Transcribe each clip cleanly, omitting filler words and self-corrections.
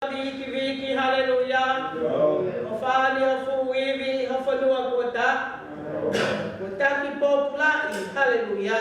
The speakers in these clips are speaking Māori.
Viki viki haleluya. Ofani ofuivi ofanua kota. Kota ki popla haleluya.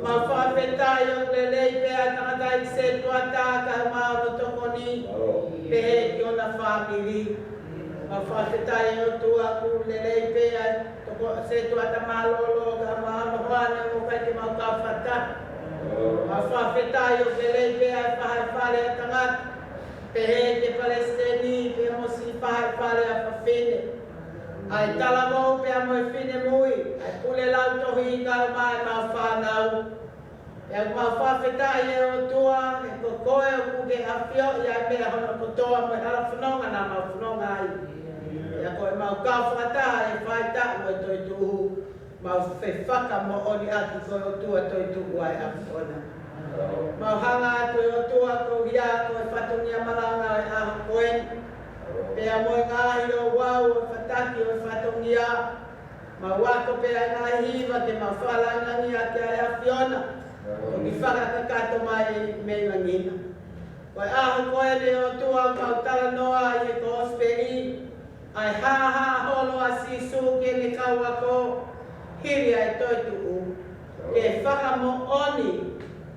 Ma whawhetai o lelei pea tangatai se tuata ka mao no tokoni pehe ki ona whamiri. Ma whawhetai o tua ku lelei pea se tuata malolo ka mao no hana mo kai te mau kawhata. Ma whawhetai o lelei pea whahai whare a tangat pehe te Palestini pe mo si whahai whare a whawhene. Ai tala mo pe amo e fine mui, ai pule lau tohi ka mai mau whanau. E mau whawhetai e o tua, e ko koe o kuke hawhio, i ai mea hono kotoa mo e hala whanonga na mau whanonga ai. E ko e mau kau whakataha e whaita mo e toi tuhu, mau whewhaka mo oni ati koe o tua toi tuhu ai a whiona. Mau hanga atu e o tua ko hia ko e whatungia malanga e aho koen. Pea moe ngahi o wau o whataki o whatongia. Ma wako pea ngahi hiva ke ma whalangangi a te ai a whiona. O ki whakakakato mai me ngangina. Koe aho koe le o tua mau tala noa i e ko osperi. Ai haha holo a sisu ke ne kauako. Hiri ai toi tuku. Ke whakamo oni.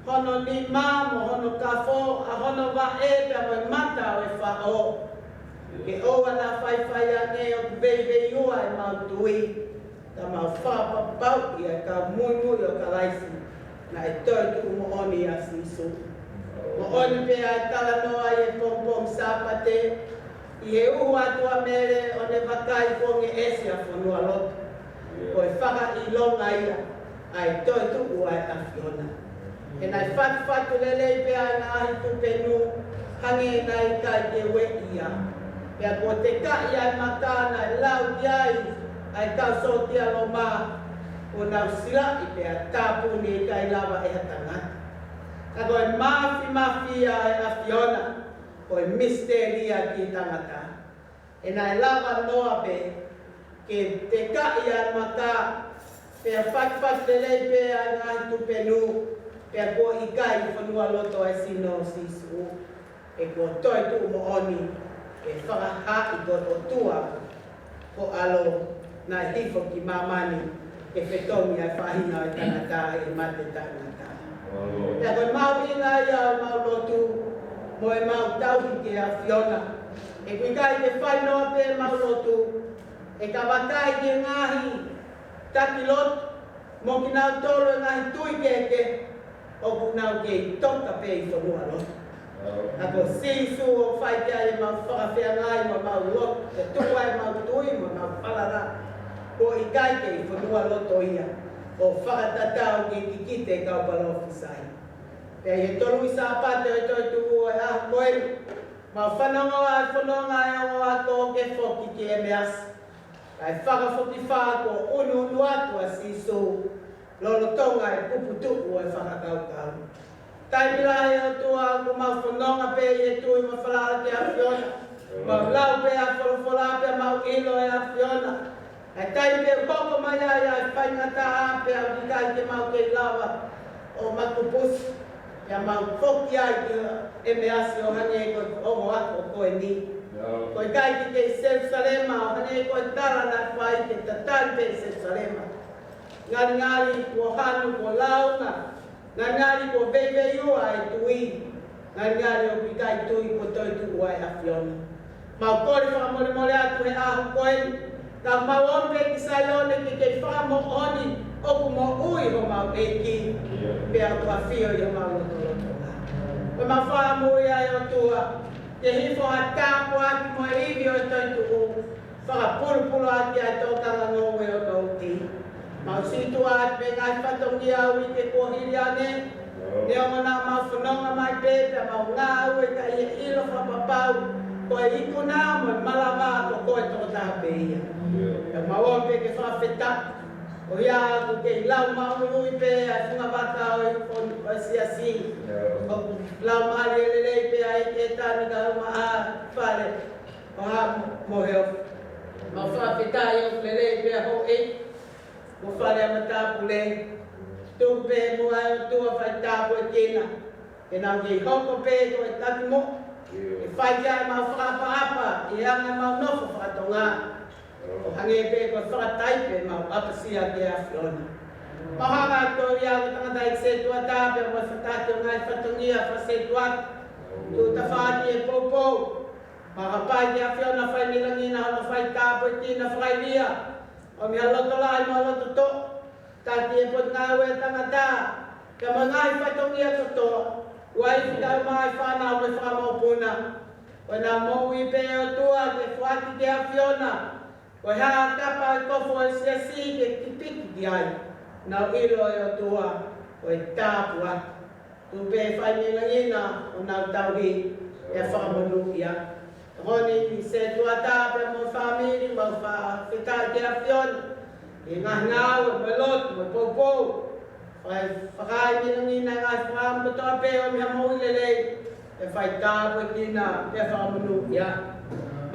Hono ni mamo, hono kafo, a hono wa e pea moe mata o e whao. Ke oa na whaiwhai a ne o bebe iua e mau tui. Ka mau whapapau i a ka mui o ka laisi. Na e toi tuku mo oni a sisu. Mo oni pea e tala noa i e pompom sapate. I he uhu atua mere o ne wakai ponge esi a whanua lotu. Ko e whaka i longa ia. Ai toi tuku ai a whiona. E nai whatu lelei pea i ngā ahi tupenu. Hange nai kai te we ia. Pea ko te kai ai makana e lau ki ai ai kau sotia lo mā o nau sila i pea tāpuni i kai lawa e hatangata. Ka koe mafi ai a whiona koe misteria ki tangata. E nai lawa noa pe ke te kai ai maka pea whakwhak lelei pea ai ngahi tupenu pea ko i kai i whanua loto ai sino sisu. E ko toi tu mo oni e whakaha i ko o tua ko alo na hifo ki mamani e whetongi ai whahina o tangata e mate tangata. Pea koe mau inga ia o mau lotu mo e mau tauhi ke a whiona. E kui kai te whainoa pe mau lotu e ka wakai ke ngahi taki lotu mo ki nau tolo e ngahi tui keke o ku nau ke toka pe i whanua lotu. Ako sisu o whai kia e mau whakawhia ngai mo mau lotu, te tuai mau tui mo mau whalara. Ko i kai ke i whanua loto ia, o whakatatau ki kikite kau palofisai. Pea i he tolu i sāpate o i toi tuku e aho koe, mau whanonga ai whanonga e o ako ke whoki ki e meas. Kai whakawhoki whako unu atu a sisu, lolo tonga e puputuku e whakakaukau. Tai milahe o tua ko mau whanonga pe i e tui ma whalala ki a whiona. Mau lau pe a wholofola pe mau ilo e a whiona. E tai pe koko mai ai ai whaingata a pe a wikai ke mau ke lawa o makupus. Ia mau whoki ai ki e me asi o hane e koe oho ako koe ni. Koe kai ki ke Jerusalema o hane e koe tala na whai ke tatari pe Jerusalema. Ngari ngari ko hanu ko launa. Ngari ko bebe iua e tui. Ngari o pikai tui ko toi tu uai a whiona. Mau kore whamore more atu he ahu koe. Ka mau ompe ki saione ki ke whamo oni. Oku mo ui ho mau eki. Pea ku a whio i ho mau loto loto ngā. Ko mau whamui ai o tua. Te hifo a tāpo ati mo e iwi o toi tu u. Whakapurupuru ati ai tōtanga ngōwe o tauti. Mau situ at me ngai whatongi au i te kohiri ane. Ne o mana mau whanonga mai pepe, mau ngā au e ka i ilo whapapau. Koe iku nā mo e malawa ko koe tō tāpe ia. Mau ompe ke whawheta. O ia aku ke i lau mau ui pe a whunga waka o siasi. O lau maari e lelei pe a i ke tāni ka uma a whare. O ha mo heo. Mau whawheta i o lelei pe a ho e. Mo whare a matapu le, tupe mua e o tua whai tāpu e tēnā. E nau ki hoko pē ko e tatu mo. E whai kia e mau whakapa e anga mau nofo whakatonga. O hange pē ko whakataipe mau apasia ke a whiona. Mahanga ko ya tanga dai se tua ta pe mo fata to ngai fatungia fa se tua tu ta fa ni popo maka ya fio na fa ni langi na na fa ta po ti na fa dia o mi allo to la mo allo to ta ti po ngawe tanga ta ka mangai fatungia to wai fita mai fa na mo fa mo puna o na mo wi pe o tua ke fa ti ke afiona o ha ka pa ko fo se si ke tipik dia na ilo yo tua o tapua tu pe fa ni langina o na tawi e fa mo ya roni se tua ta pe mo family mo fa fita ke afion e nga ngau melot mo popo fa ni langina nga fa mo to pe o mi mo lele e fa ta po kina pe fa mo ya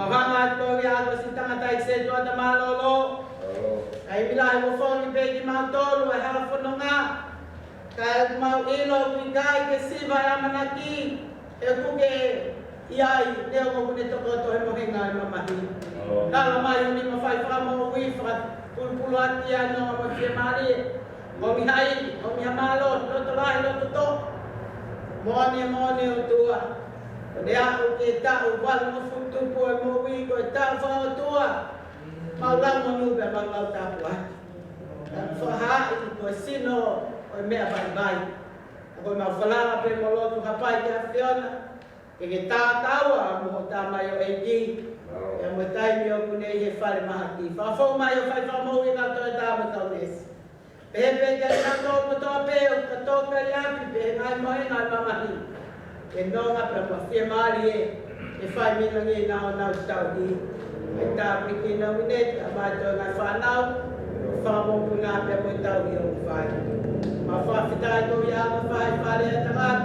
mahangat ko ya ko sitanga ta se tua ta malolo ay bilahe mo fong ibegi mau tolu ay harafono nga kaya mau ilo bigay ke siba yamanaki e kuke iyay leo mo kunito ko to mo hinga mamahi kala mayo ni mafay pa mo wifrat pulpuluan yan no mo fiemari mo mihay mo mihamalo no tolahi no tuto mo ni utua dia ke ta ubal mo futu po mo wi ko ta fa utua maulang manu be maulang tapua faha ko sino o me bai ko ma fala pe molo tu hapai ya fiona ke ta tawa mo ta mayo eji ya mo tai mi o kune he fale mahati fa fo mayo fa mo wi na to ta mo ta mes pe ya na to pe o to pe ya pe ai mo na mamahi ke no na pe mo fie mari e fa mi na na ta di kita bikin minit abato na fanau famo puna pe mo tau yo fai ma fa fita to ya ma fai pare tamat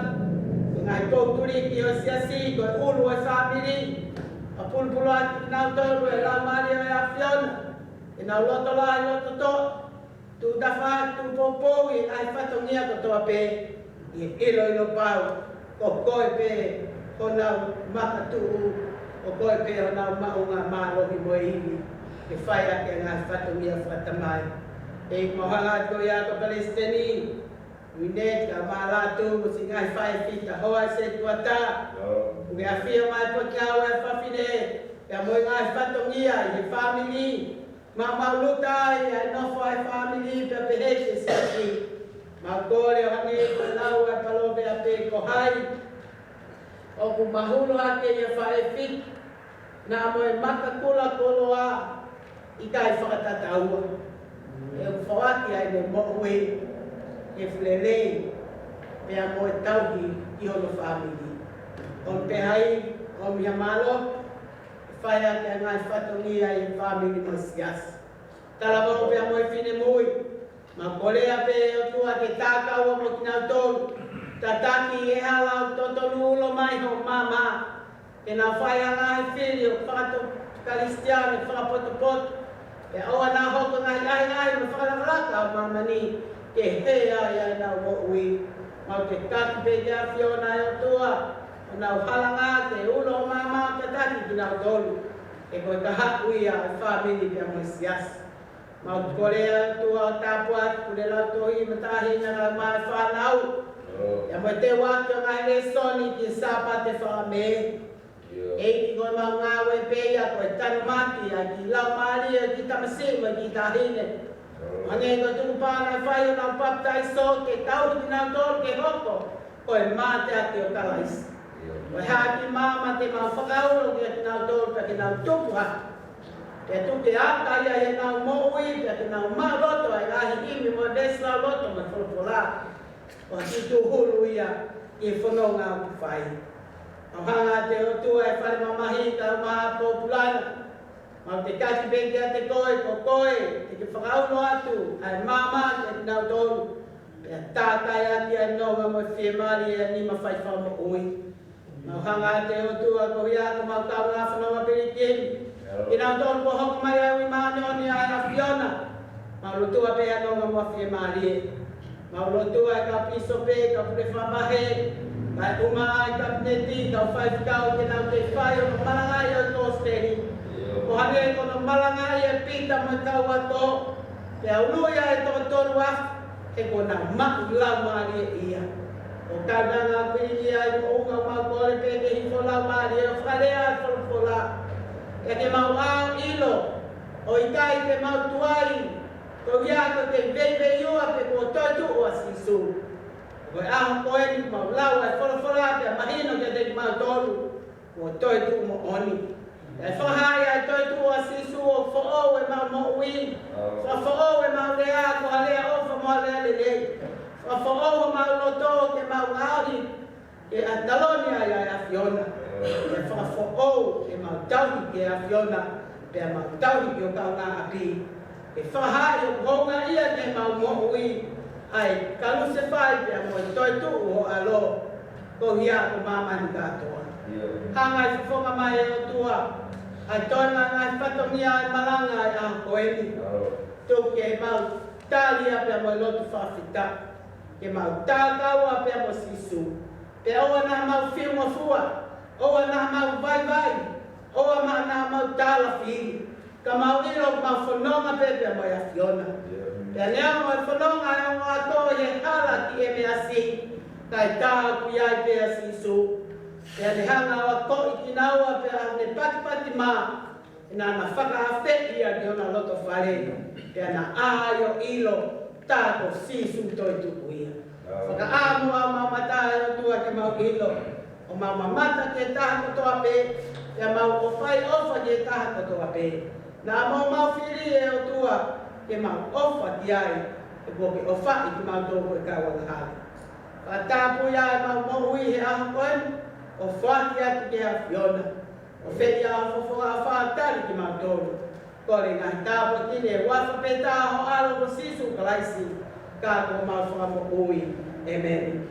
ngai ko turi ki o siasi ko ulu e family apul pulat na to la mari ya fion ina lo to la lo to tu da fa tu popo i ai fa to nia ko to pe i ilo pau ko ko pe ko na makatu o koe pe o nau maunga mālohi mo iwi e whai ake ngā whatungia whatamai e mohanga ko ia ko Palestini winet ka māratu mo si ngai whai whita hoa se tuata uge a whia mai po kiau e whawhine e mo ngai whatungia i he family ma maulutai e nofo ai family pe peheke seki ma kore o hange ko nau e palobe a pe ko hai o ku mahulu ake ia whae whit na mo makakula koloa i kai whakatataua e u whawaki ai me mo'ue e flele pe a mo e tauhi i hono family o pe hai o mi amalo whae ake a ngai whatongia i family mo sias talawa pe a mo e fine mui ma kolea pe o tua ke tākau o mo kinau tolu tataki e hala o totonu ulo mai ho mama e na whai anga e whiri o whakato kalistiano e whakapotopoto e aua nā hoko ngai me whakaraka o mamani ke hea ia na woi mau te kaki pe kia whiona e o tua o nau halanga te ulo o mama ka taki ki nau tolu e koe ka haku ia e whamini pia mo sias mau korea tua o tāpuat kule lau tohi matahi nga mai whanau e mo te waki o ngai le soni ki sapa te whame e ki koe mau ngawe peia koe tanu maki a ki lau maari a ki tamasima ki tahine ane koe tuku pāna e whai o nau paptai so ke tau ki nau tolu ke hoko koe mate ati o talais koe haki mama te mau whakaulo ki nau tolu pe ki nau tupu ha ke tuke ata ia he nau moui pe ki nau ma loto ai ahi imi mo desla loto me wholopola o ki tu hulu ia i whanonga ku whai au hanga te o tua e whare mamahi tau maha populana mau te kaki bengi a te koe ko koe te ke whakauno atu ai mama te nau tolu e tātai ati ai nonga mo whie mari e nima whai whama ui mau hanga te o tua ko hia ko mau tau ngā whanonga perikini ki nau tolu ko hoku mai au i mahanioni ai a Fiona mau lotua pe a nonga mo whie mari e mau lotua e ka piso pe ka pure whamahe kai uma ai kapneti tau whai whikau ke nau te whai o malangai o tōsteri o hane ko no malangai e pita mo tau ato te auluia e tō tonu af e kona maula mari ia. O kadanga pili ai mo unga makore peke i fola mari e whalea fola. E ke mau au ilo, o ikai te mau tuai, ko ia ko te veve iua pe ko toitu o asisu. Ko e aho koe ni mau lau e fola pe mahino ke te mau tolu, ko toitu mo oni. E whahai ai toitu o asisu o fo'o e mau mo ui, fo'o e mau rea ko halea ofa mo halea lelei. Fo'o o mau loto ke mau ahi, ke a talonia ai a Fiona. E whakafo'o e mau tauhi ke a Fiona, pe a mau tauhi ke o kau ngā api. E whahai o honga ia ke mau mo ui, ai kalu se whai pe a mo toitu o alo, ko hia ko mamani katoa. Hangai whafonga mai e o tua, ai toina ngai whatongia ai malanga ai a koeni. Tō ke mau talia pe a mo lotu whawhita, ke mau tākaua pe a mo sisu, pe oa nā mau whiunga fua, oa nā mau vai, oa nā mau tāla whiri, ka mau ilo mau whanonga pe pe a mo a Fiona. Pe a lea mo e whanonga e o ato he hala ki e mea si, kai tā kui ai pe a sisu. Pe a le hanga o a koi ki naua pe a ne pati mā, e nā na whakahawheti a ki ona loto whare, pe a nā āio ilo tāko sisu toi tuku ia. Whakaamu a mau matae o tua ke mau ilo, o mau mamata ke taha kotoa pe, pe a mau o whai ofa ke taha kotoa pe. Nā mau whiri e o tua ke mau ofa ki ai, e boke o whai ki mau tōku e kaua ka hali. Whatapu ia e mau mohui he aho koen, o whaki atu ke a Fiona. O whiri a whawha a whaatari ki mau tōku. Kore ngai tāpo tine e wafa pe tāho alo ko sisu kalaisi, ka ko mau whamo ui. Amen.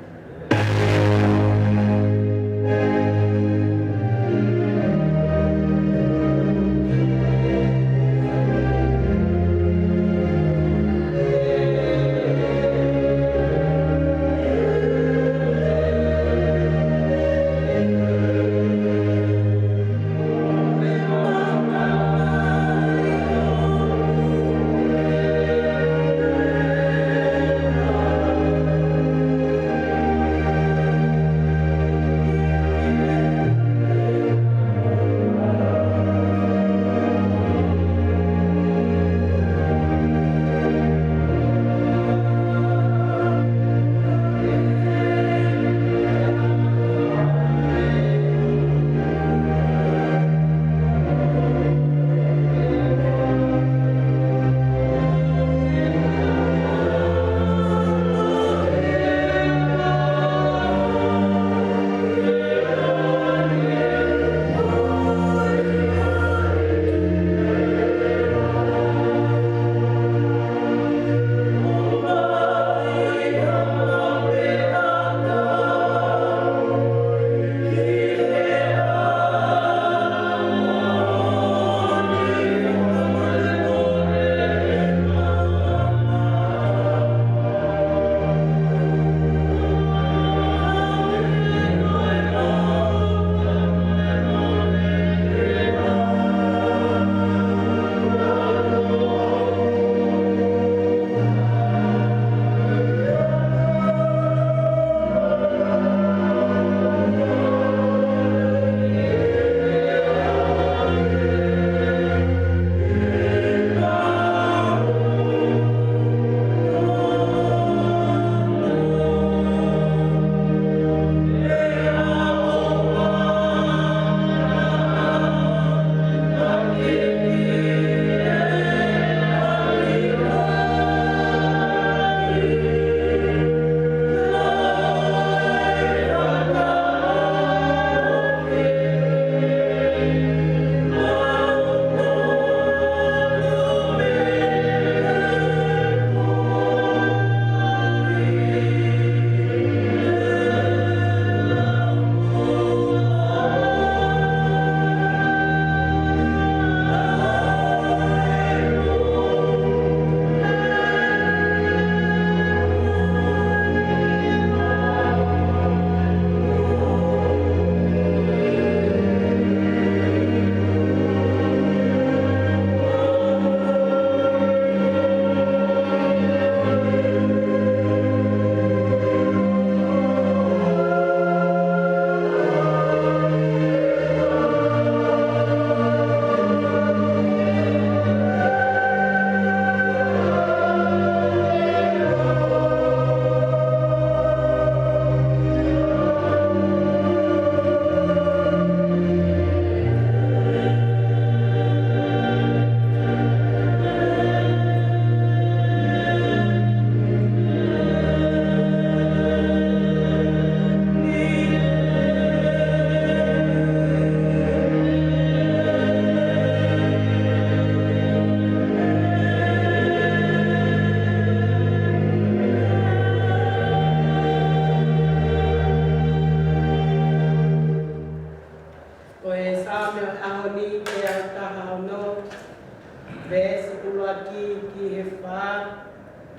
ki he wha,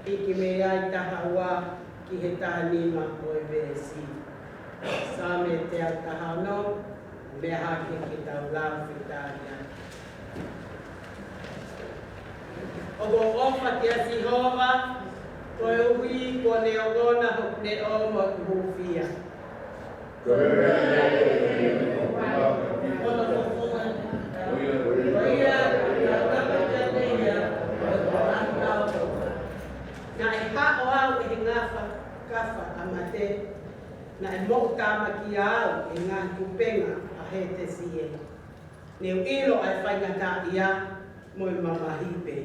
ki me ai tahawa ki he tahanima o e vesi. Sa me te au tahano, me hake ki tau lau whitāria. O go ofa te asi hova, ko e uhi ko ne ogona hok ne o mo kuhufia. Na e hao au e ngafa kafa amate, na e mok tama ki au e ngā kupenga a he te sie. Neu ilo ai whaingata ia mo i mamahipe.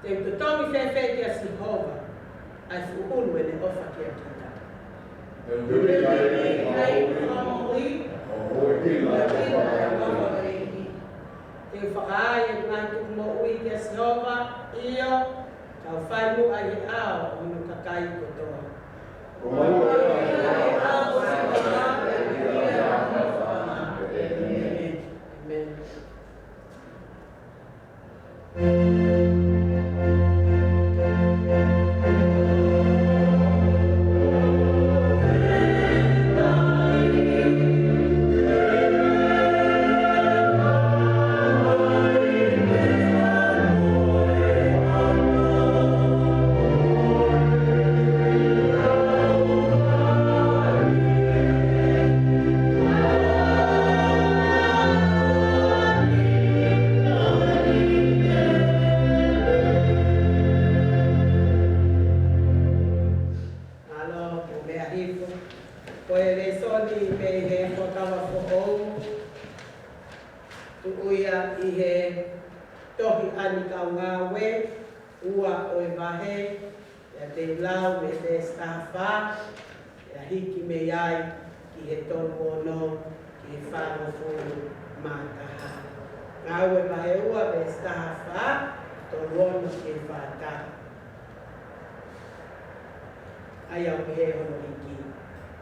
Te tutongi whewhe ki a Sihova, ai fuhulu e ne ofa ki a kita. Te whakaai e ngā tuku mo ui ki a Sihova, iyo, kau whaimu ai e ao o nu kakai kotoa.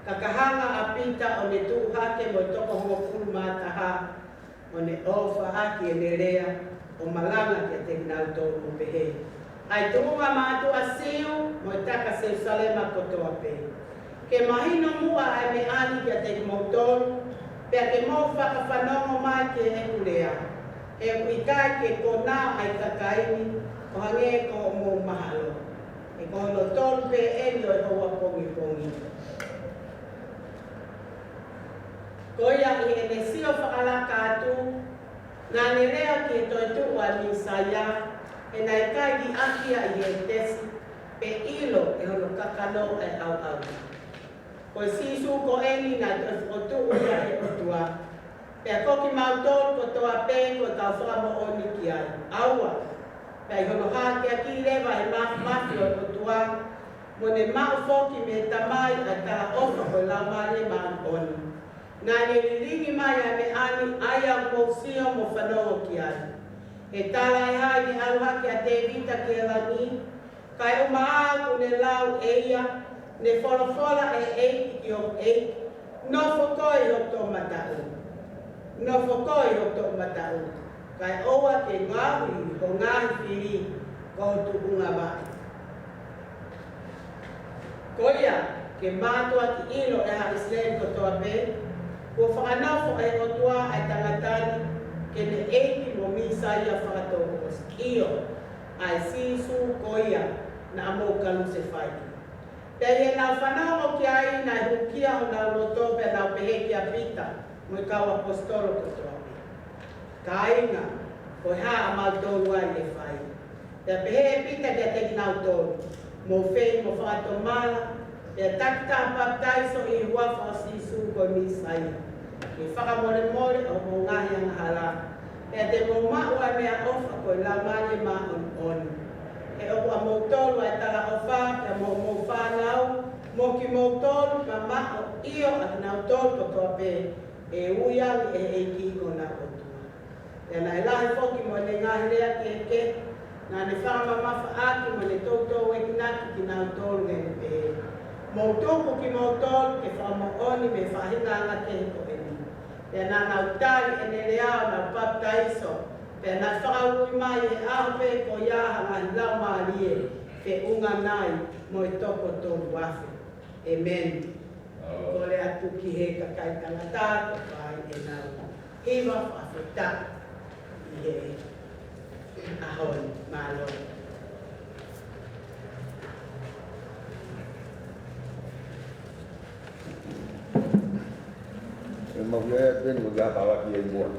Kakahanga apita o ne tuhake mo toko hongo kuru mātaha o ne ofa aki e nerea o malanga ke te nau tōru pehe. Ai tuunga mātu a siu mo e taka Jerusalema kotoa pe. Ke mahino mua ai me ani ke te mautoru, pea ke mau whakawhanongo mai ke e kulea. E uikai ke kona ai kakaini o hange ko mo mahalo. E kohono tōru pe eni o e hoa pongi pongi. Koia i e ne sio whakalaka atu, ngā ne rea ki e toi tua ni Isaia, e nai kai ki akia i e tesi, pe ilo e hono kakano e au au. Ko sisu ko eni nā toi whotu uia e otua, pe a koki mautoru ko toa pe ko tau whamo oni ki ai. Aua, pe a hono hākia ki lewa e mafi o otua, mo ne mau foki me tamai a tala ofa ko laumare maa oni. Nā ne ringi mai a me ani aia mo sio mo whanongo ki ai. E tala e hai ni aluha ki a te vita ki e lani, kai o maa ne lau eia, ne wholofola e eiki ki o eiki, no whokoi o tō matau. No whokoi o tō matau. Kai oa ke ngahui o ngahi whiri ko tukunga mai. Koia, ke mātua ki ilo e ha Israel ko toa pe, ko whakanawho e otua ai tangatani ke ne eiki mo Misaia whakatokos. Iyo, ai sisu koia na amo kalu se whaiki. Pea e nau whanongo ki ai na hukia o nau lotope nau pehe ki a pita mo i kau apostolo ko toa pe. Ka inga, ko ha a mautoru ai e whai. Pea pehe e pita ki a teki nau toru, mo whei mo whakatomala, pea takita baptaiso i huafa o sisu ko Misaia. Ki whakamore more o mo ngahi ang hala. Pea te mo maua mea ofa ko i laumane ma on oni. E oku a moutolu ai tala ofa, pea mo whanau, mo ki moutolu ma mao iyo a ki nautolu ko toa pe e uiangi e eiki o na otua. Pea na e lahi foki mo ne ngahi rea ke, na ne whamamafa aki mo ne tautou e kinaki ki nautolu e ne pe. Mautuku ki mautol ke whamaoni me whahinganga ke hiko eni. Te nana utari ene leao na baptaiso. Te na whakaui mai e awe ko iaha ngahi lau maalie. Te unga nai mo i toko tōru wafe. Amen. Ko le atu ki he kakai tangata ko whai e nau. Hiwa whawhita i he ahoi māloi. Maulaya ben magkakawa kaya mo.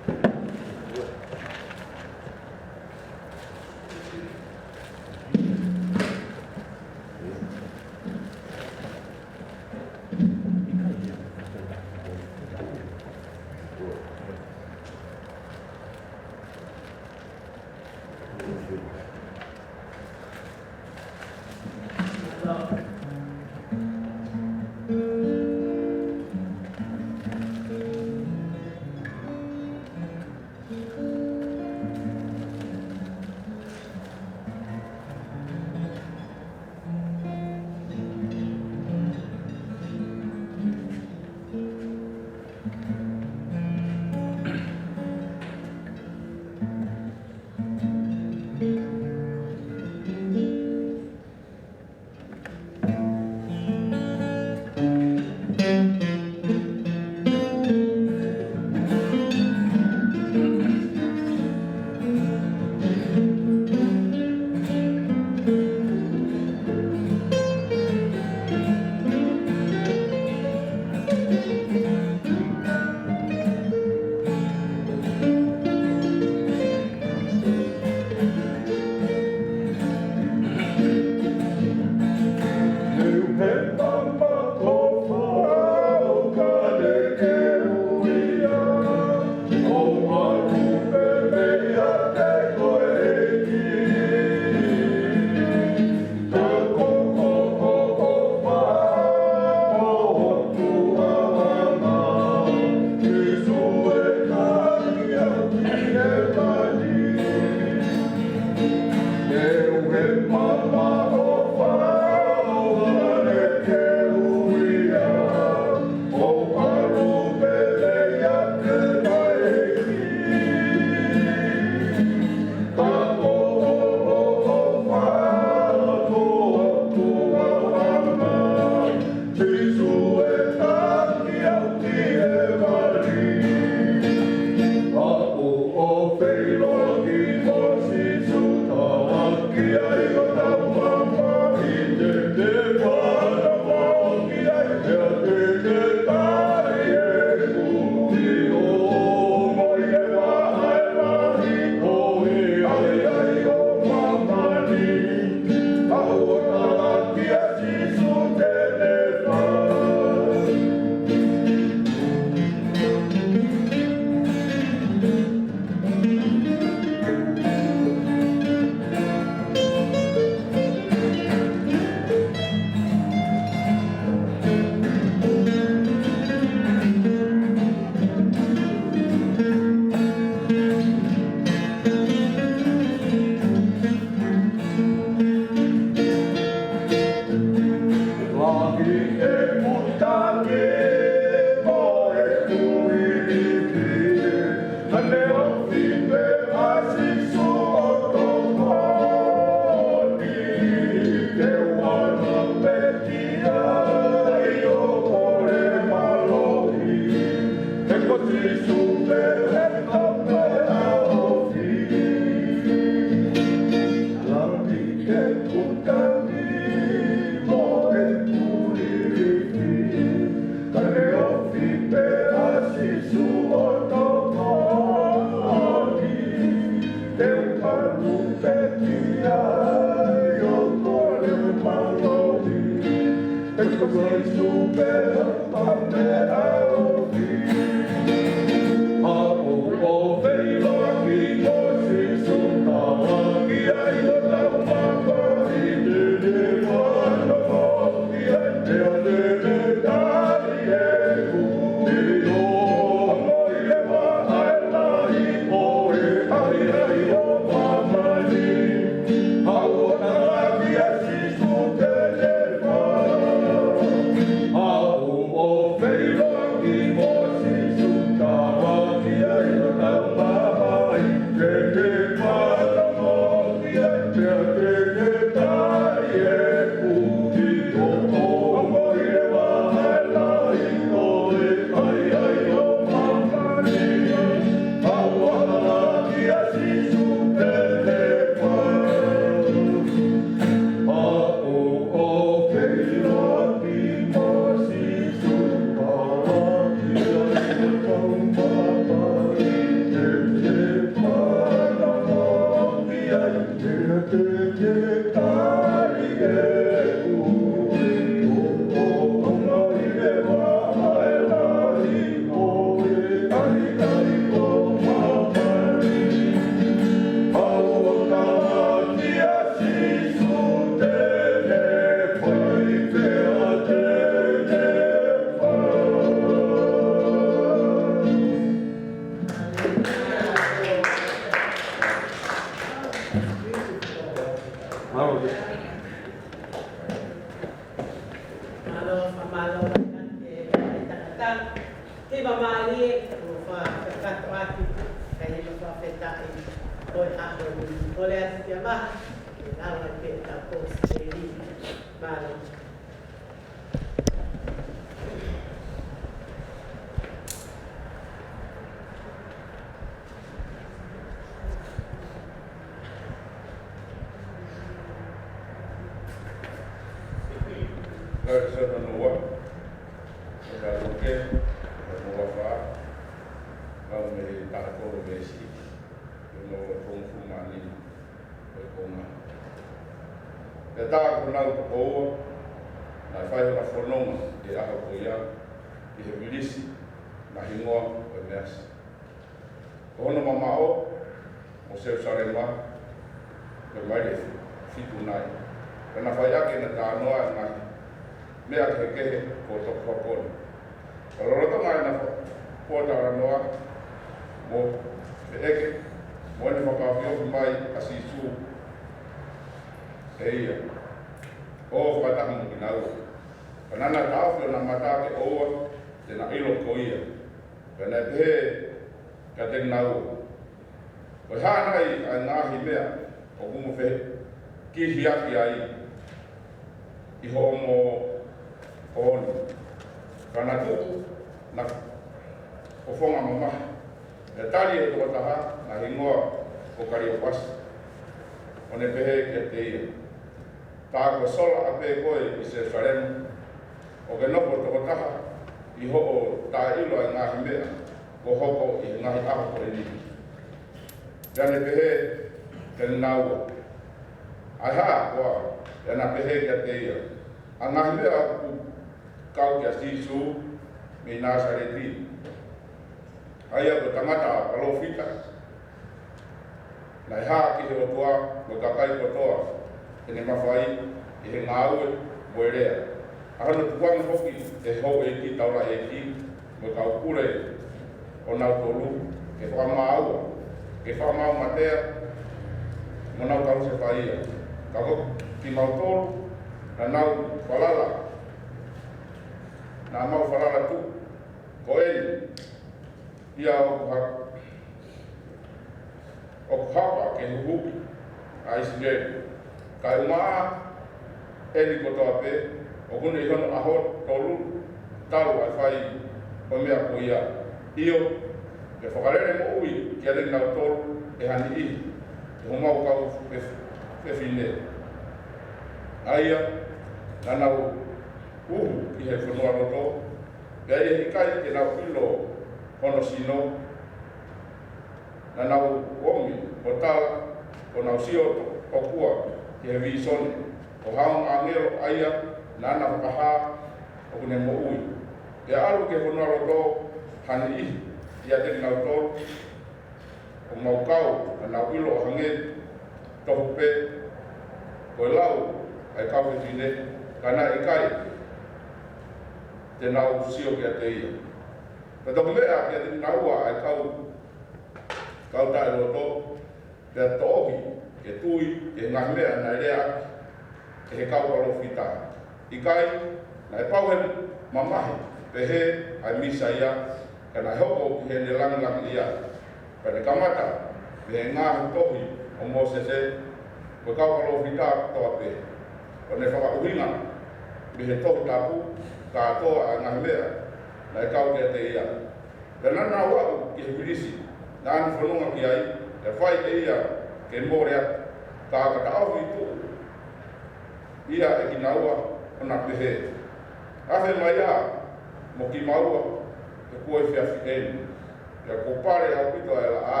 ya kopare au pito ela a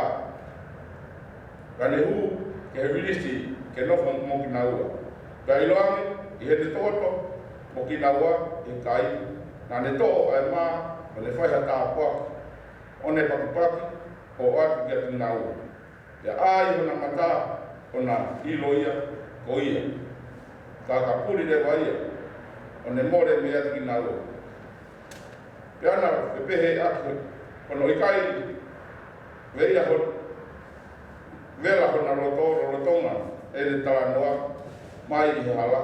kane hu ke vilisi ke no fon mo kinaua kai loangi I he te toto mo kinaua I kai na ne to ai ma o le fai hata apa o ne pakipaki o atu ki atu kinaua ya ai hona mata ona iloia ko ia ka kapuri le waia o ne more me atu kinaua Piana ke pehe atu ono ikai veia hon vela hona rotonga e le tala noa mai I hala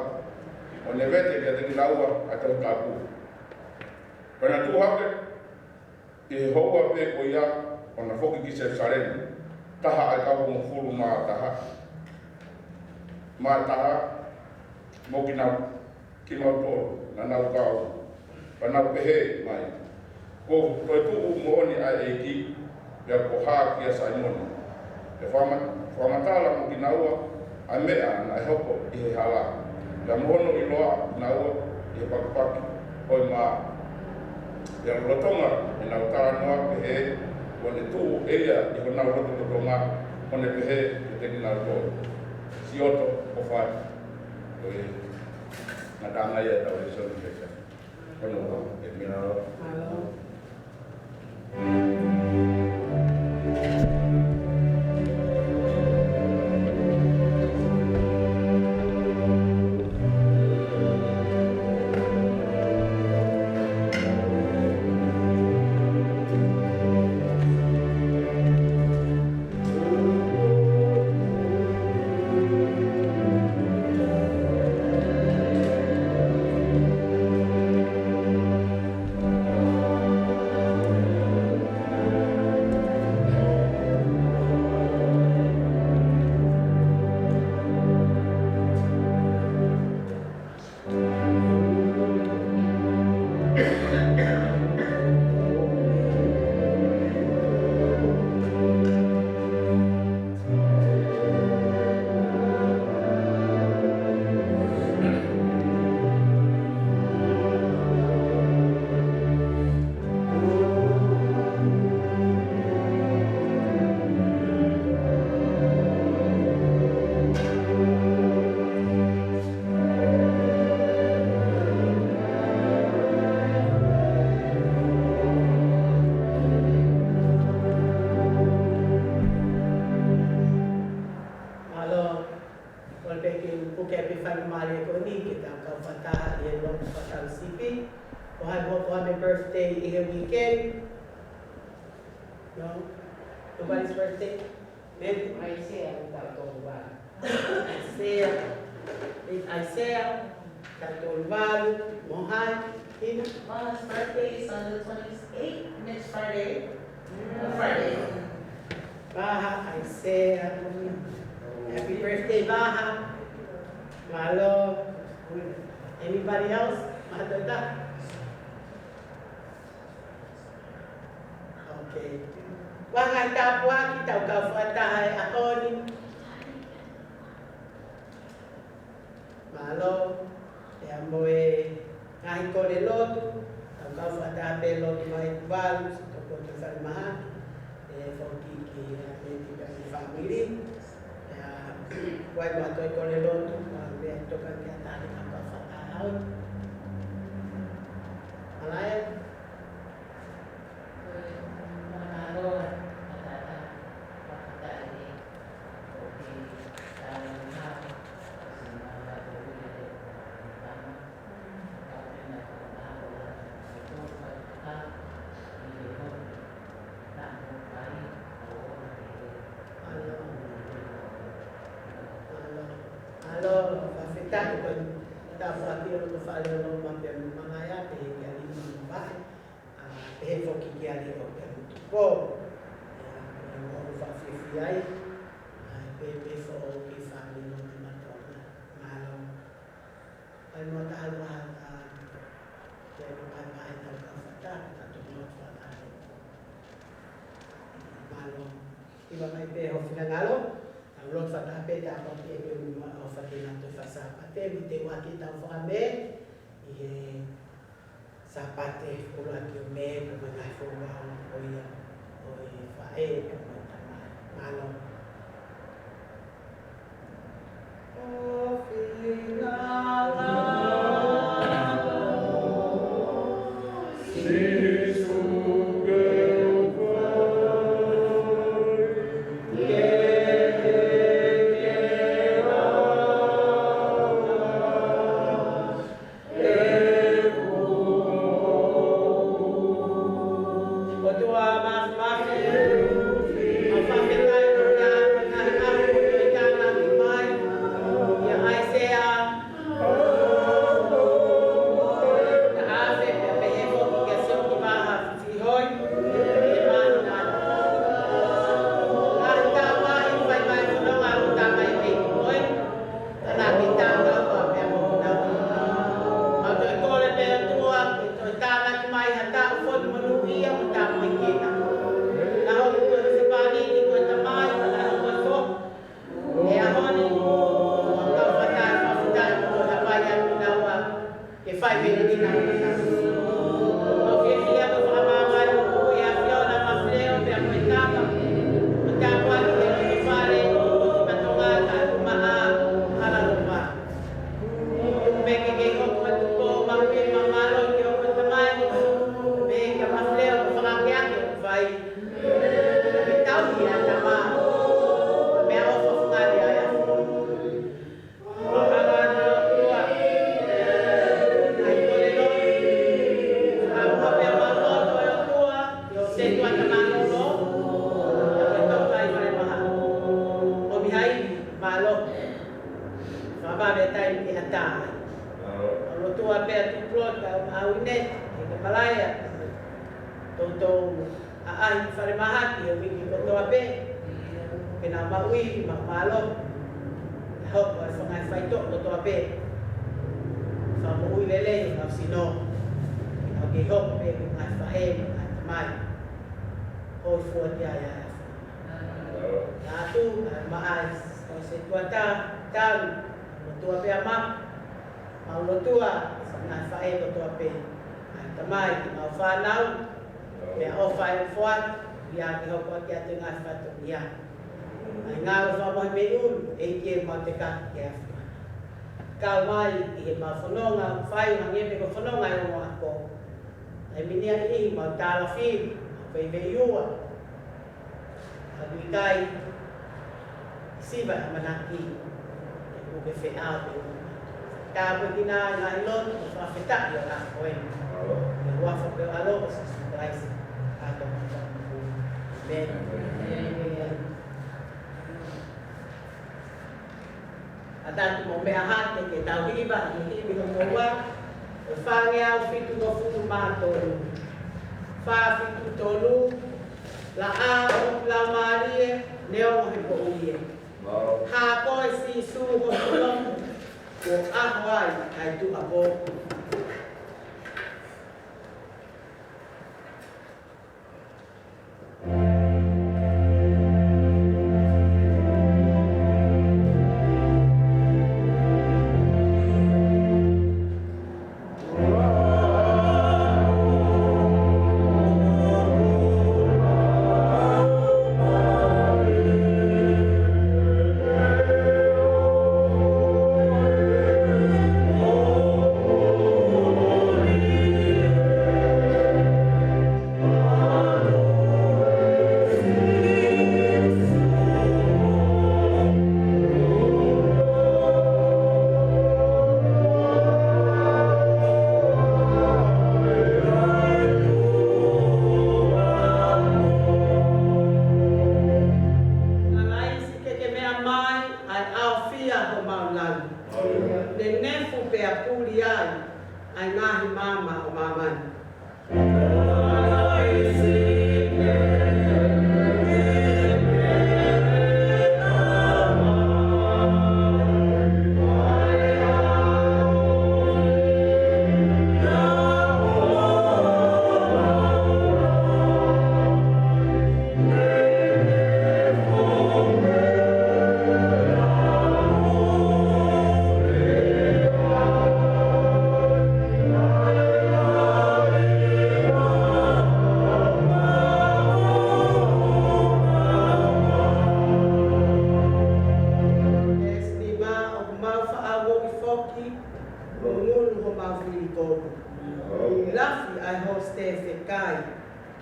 o ne vete ke te kinaua a tau tapu. Pena tu hake I hoa pe ko ia o na foki ki se sarena taha ai kapu mo fulu maa taha mo ki mau toro na nau kau panau pehe mai ko toi tu mo oni ai e ki ya ko ha ki sa imoni e whamatala mo ki naua a mea na e hoko I he hala ya mohono I loa naua I he pakipaki oi ma ya rotonga e nau tara noa pehe o ne tu eia I ho nau roto totonga o ne pehe I te ki nau toro si oto o whai o e na tanga ia tau e sonu pesa kono e mina Malo. Birthday in a weekend. No? Nobody's birthday? Maybe Isaiah, Tatolval, Mohan, Tina. His birthday is on the 28th, next Friday. Friday. Baha, Isaiah. Happy birthday, Baha. Malo. Anybody else? Madada. Okay. Wanga tapwa kita ukafuata hai ahoni. Malo. Yamboe ngahi kore lotu. Ukafuata pe lotu mai balu. Tokoto farmaha. Foki ki meti family. Wai matoi kore lotu. Dia toka kia tali ukafuata hai. Malaya. Iba mai pe ho finangalo ang lot fa tape ta pa pe o fa ke na to fa sa pate mi te wa ki ta fa me e sa pate o la ki me ko na fo wa o ia o Malo. Adan mo meahat ke tau iba ni binuwa fangya fitu go fu mato fa fitu tolu la a la marie neo he ko uye ha ko si su go tolu ko ahwai ai tu abo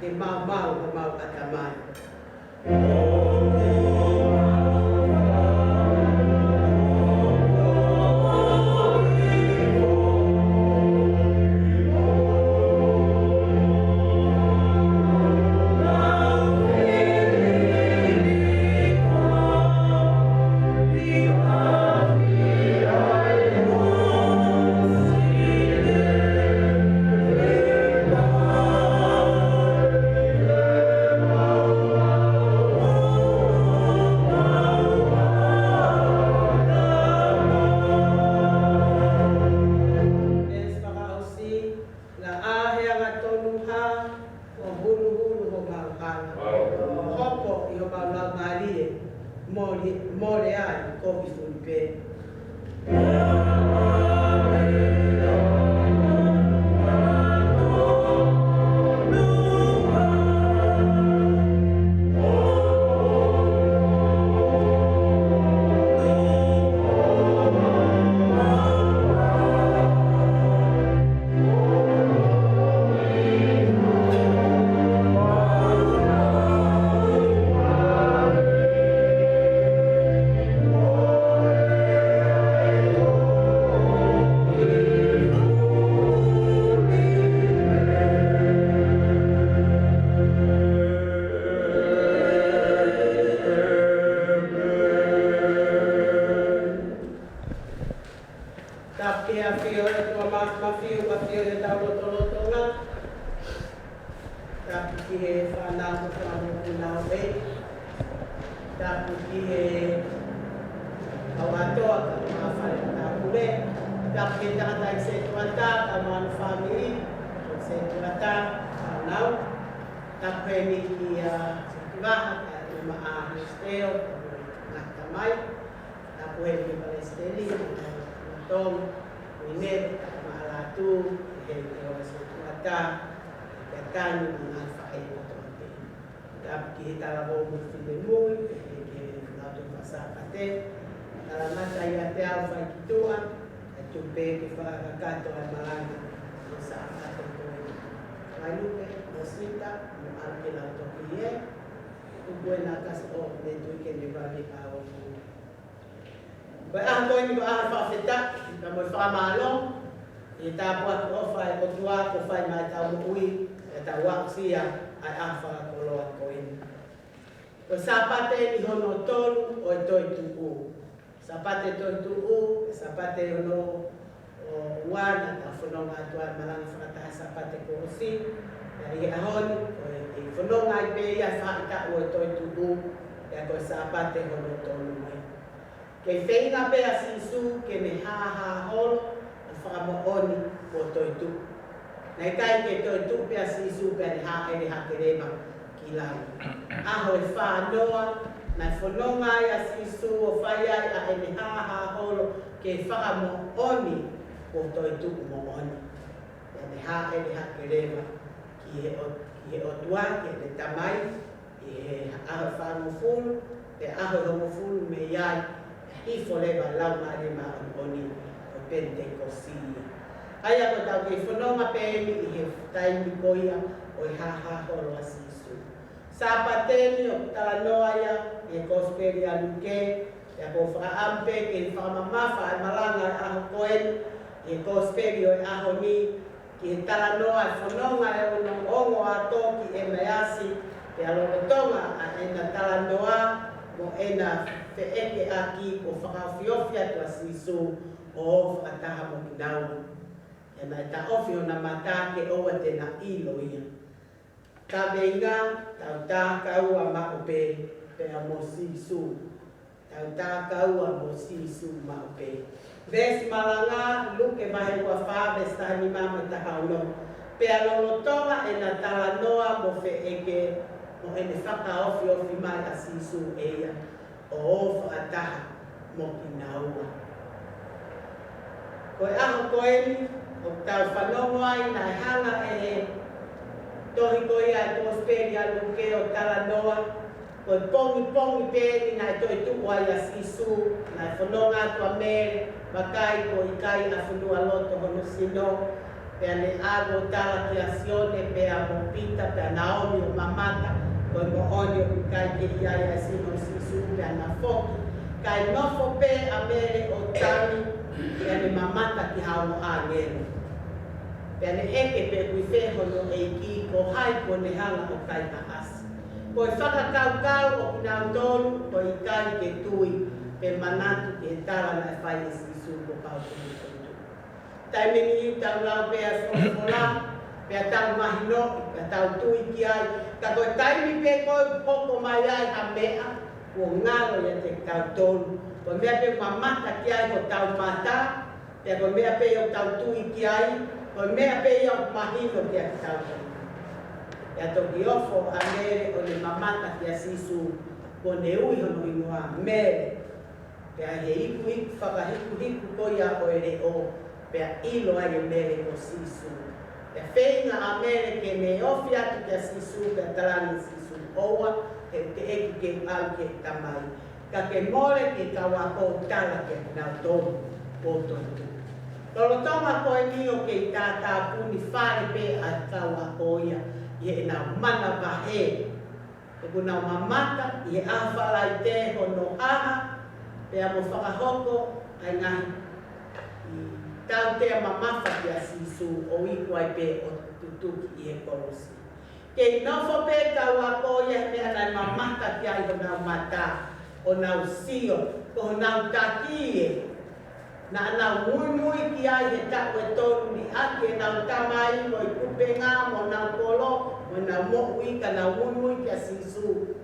ke mau atamai. Sapate ni hono tolu o toi tuku. Sapate toi tuku, sapate hono wana ta fononga tua malang frata sapate ko si. Dari ahon o fononga be ya fata o toi tuku ya ko sapate hono tolu. Ke feina be asisu ke me ha hol fa mo oni o toi tuku. Nai kai ke toi tuku be asisu be ha kerema. Aho e whanoa, na whanonga ia sisu o whaia ia e me ha holo ke whakamo oni o toi tuku mo oni. Ia me ha e me ha ke rewa ki he o tua, ki he tamai, ki he aho whango fulu, te aho hongo fulu me iai, i forewa lau maare ma oni o Pentecosti. Aia ko tau ke whanonga pēni i he taimi koia o i ha holo a sisu. Sapateni o talanoa ia e kosperi aluke ia ko whakaampe ke whakamamafa e malanga e aho koen e kosperi o e aho ni ki talanoa e whanonga e ono ongo a toki e measi e aloronga a ena talanoa mo ena feeke aki o whakawhiofia tua sisu o whakataha mo kinau. E mai ta ofi o na mata ke oa tena ilo ia. Ta venga, ta kaua maope, pe a mo sisu. Ta kaua mo sisu maope. Ves malanga, luke vai kua fa, ves ta ni mama ta hauno. Pe a lolotonga e na talanoa mo fe eke, mo ene whaka ofi mai a sisu eia, o whaataha mo kinaua. Koe aho koeni, o tau whanongo ai na hanga e tohi koe a kosperi a luke o talanoa, koe pongi pēni na toi tuku ai a sisu, na whanonga tua mere, makai ko i kai a whanua loto hono sino, pe ane ago tala ki asione pe a mopita pe a naomi o mamata ko mo oni o kai ki ia ia sino sisu pe ana foki kai nofo pe a mere o tani pe ane mamata ki hao a ngero pe ane eke pe kui whehono e ki ko hai ko ne hanga o kai na asi ko i whakakau o kina tolu ko i kai ke tui pe manatu ke tala na e whai e sisu ko pau tui tai meni i tau lau pe a whola pe a tau mahino pe a tau tui ki ai ka koe tai mi pe koe poko mai ai ha mea ko ngalo ia te tau tolu ko mea pe mamata ki ai ko tau mata pe ko mea pe o tau tui ki ai ko mea pe o mahino ki a tau tolu ia toki ofo a mere o le mamata ki a sisu ko ne ui hono ingoa mere pe a he iku iku whakahiku hiku ko ia o ere o pe a ilo ai e mere ko sisu pe a whenga a mere ke me ofi atu ki a sisu pe a talani sisu oua te eki ke au ke tamai ka ke more ke kawa o tala ke nau tonu o tonu Lolo tonga koe ni o ke tata puni whare pe a kawa o ia i e nau mana wahe. E ku nau mamata i e awhala i te hono aha pe a mo whakahoko ai ngahi. I tau te a mamafa ki a sisu o i kuai pe o tutuki i e korosi. Ke nofo pe kawa ko ia me anai mamata ki ai o nau mata o nau sio o nau takie. Na nau mui ki ai he taku e tonu ni ake nau tamai mo i kupenga mo nau kolo mo nau mohui ka nau mui ki a sisu.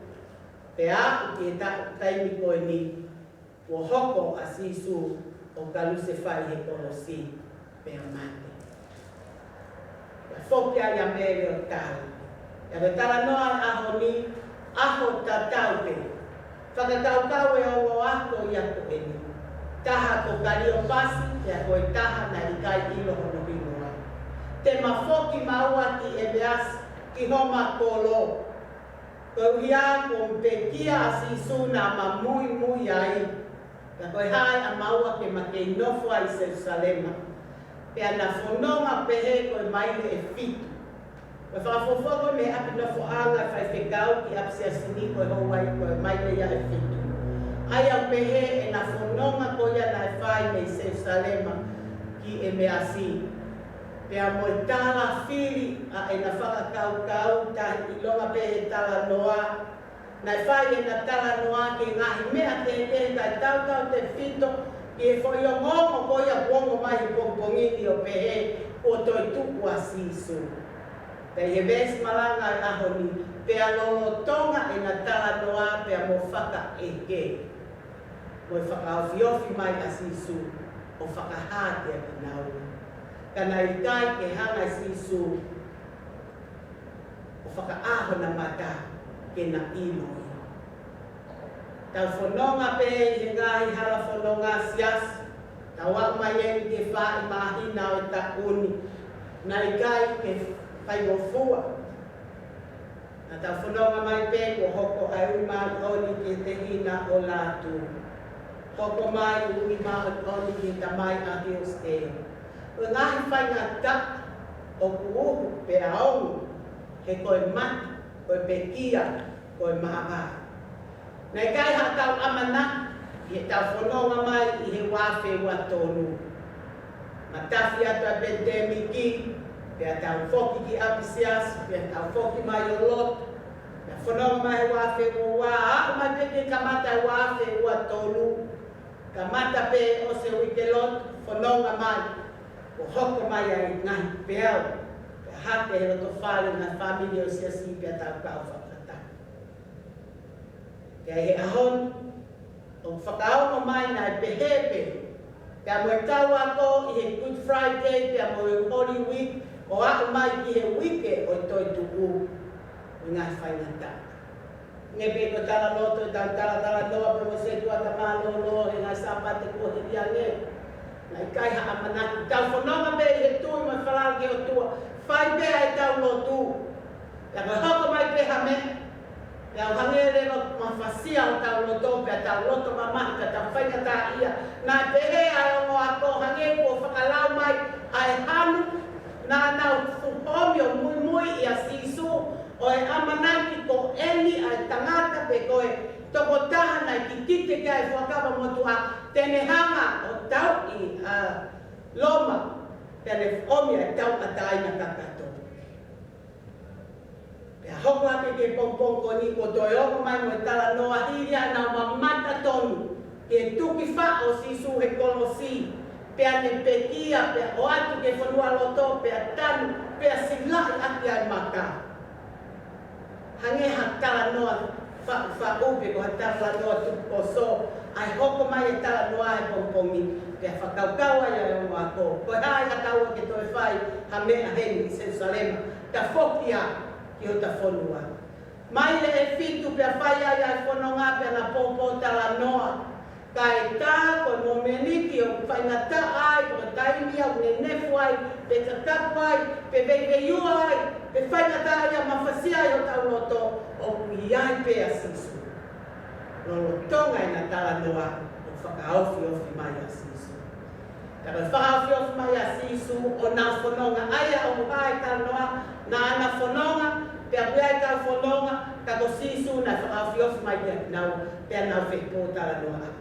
Pe aku ki e taku taimi koe ni o hoko a sisu o kaluse whai he kolosi pe a mate. Ia whoki ai a mere o tala. Ia me tala noa aho ni aho tatau pe. Whakataukau e o ako i ako e ni. Taha ko kario pasi, te a koe taha na i kai ilo hono bingoa. Te mafoki maua ki e beas ki homa kolo. Koe uia ko mpekia a sisu na ma mui ai. Ka koe hai a maua ke ma ke nofo ai Jerusalema. Pe ana whanonga pehe koe maile e fitu. Koe whakafofoko me api nofo anga whai whekau ki apsi a sini koe howai koe maile ia e fitu. Ai au pehe e na whanonga koia na e whai me Jerusalema ki e measi. Pea mo i tala whiri a e na whakakau tahi i longa pehe tala noa. Na e whai e na tala noa ki ngahi mea te kai tau te fito ki e whoi o ngongo koia buongo mai pongpongiti o pehe o toi tuku a sisu. Pea e ves malanga e aho ni pea lolo tonga e na tala noa pea mo whaka e ke. Mo e whakaawhiofi mai a sisu o whakahate a kinau. Kana i kai ke hanga sisu o whakaaho na mata ke na ilo. Tau whanonga pe he ngahi hala whanonga sias. Tau wak mai e ke whai mahina o ta uni. Na i kai ke whai o fua. Na tau whanonga mai pe ko hoko ai umai oni ke te hina o lātu. Hoko mai ui maho oni ki tamai a Hills Air. O ngahi whai ngā tak o kuuhu pe aongu he koe mati, koe pekia, koe maha. Nei kai ha tau amana, i he tau whanonga mai i he wawhe ua tonu. Matafi atu a Bentemiki, pe a tau whoki ki Apisias, pe a tau whoki mai o Lot, pe a whanonga mai he wawhe ua a mai peke kamata he wawhe ua tonu. Kamata pe o se wike Lot, whanonga mai, o hoko mai ai ngahi peau. Pe a hake he roto whare na familia o siasi pe a tau kau whakata. Ke he ahon, o whakaonga mai na e pehepe. Pe a moe tau ako i he Good Friday, pe a moe Holy Week, o ako mai ki he wike o toi tuku. O ngai whaingata. Nge pe ko tala loto, tala loa, pe mo se tua tamalo loa, he ngai sapate ko he dia nge. Na i kai ha amanaki. Tau whanonga pe he tui mai whalala ke o tua. Whai pe ai tau lotu. Ia koe hoko mai pe hame. Ia hangere no mawhasia o tau loto pe a tau loto mamahi ka tau whaingata ia. Nā pehe ai o ako hangere ko whakalau mai ai hanu na fuhomi o mui ia sisu o e amanaki ko eli ai tangata pe koe toko taha na kitite kia e whakapa motua tene hanga o tau i loma tene fuhomi ai tau ataina kakato. Pea hoko ake ke pompong ko ni ko toi oko mai mo e tala noa hiria na mamata tonu ke tuki wha o sisu he kolosi. Pea ne pekia, pea o atu ke whanua loto, pea tanu, pea silai ati ai maka. Hange hatala noa whaupe ko hatala noa tuko so, ai hoko mai e tala noa e pompongi, pea whakaukaua ia e wako. Ko hai ataua ke toi whai, ha mea heni i Jerusalema, ta whokia ki o ta whanua. Mai le e fitu pea whai ai ai whanonga pea na popo tala noa, kai tā ko mo meniti o whaingata ai, ko taimia o nenefu ai, pe tatapu ai, pe veiveiua ai, pe whaingata ai a mawhasia ai o tau loto, o kui ai pe a sisu. Lolotonga i na tala noa, o whakaofi ofi mai a sisu. Taka whakaofi ofi mai a sisu, o nā whanonga ai a o hai tala noa, nā ana whanonga, pe a kui ai tau whanonga, kako sisu na whakaofi ofi mai a nau, pe a nau whekpo tala noa.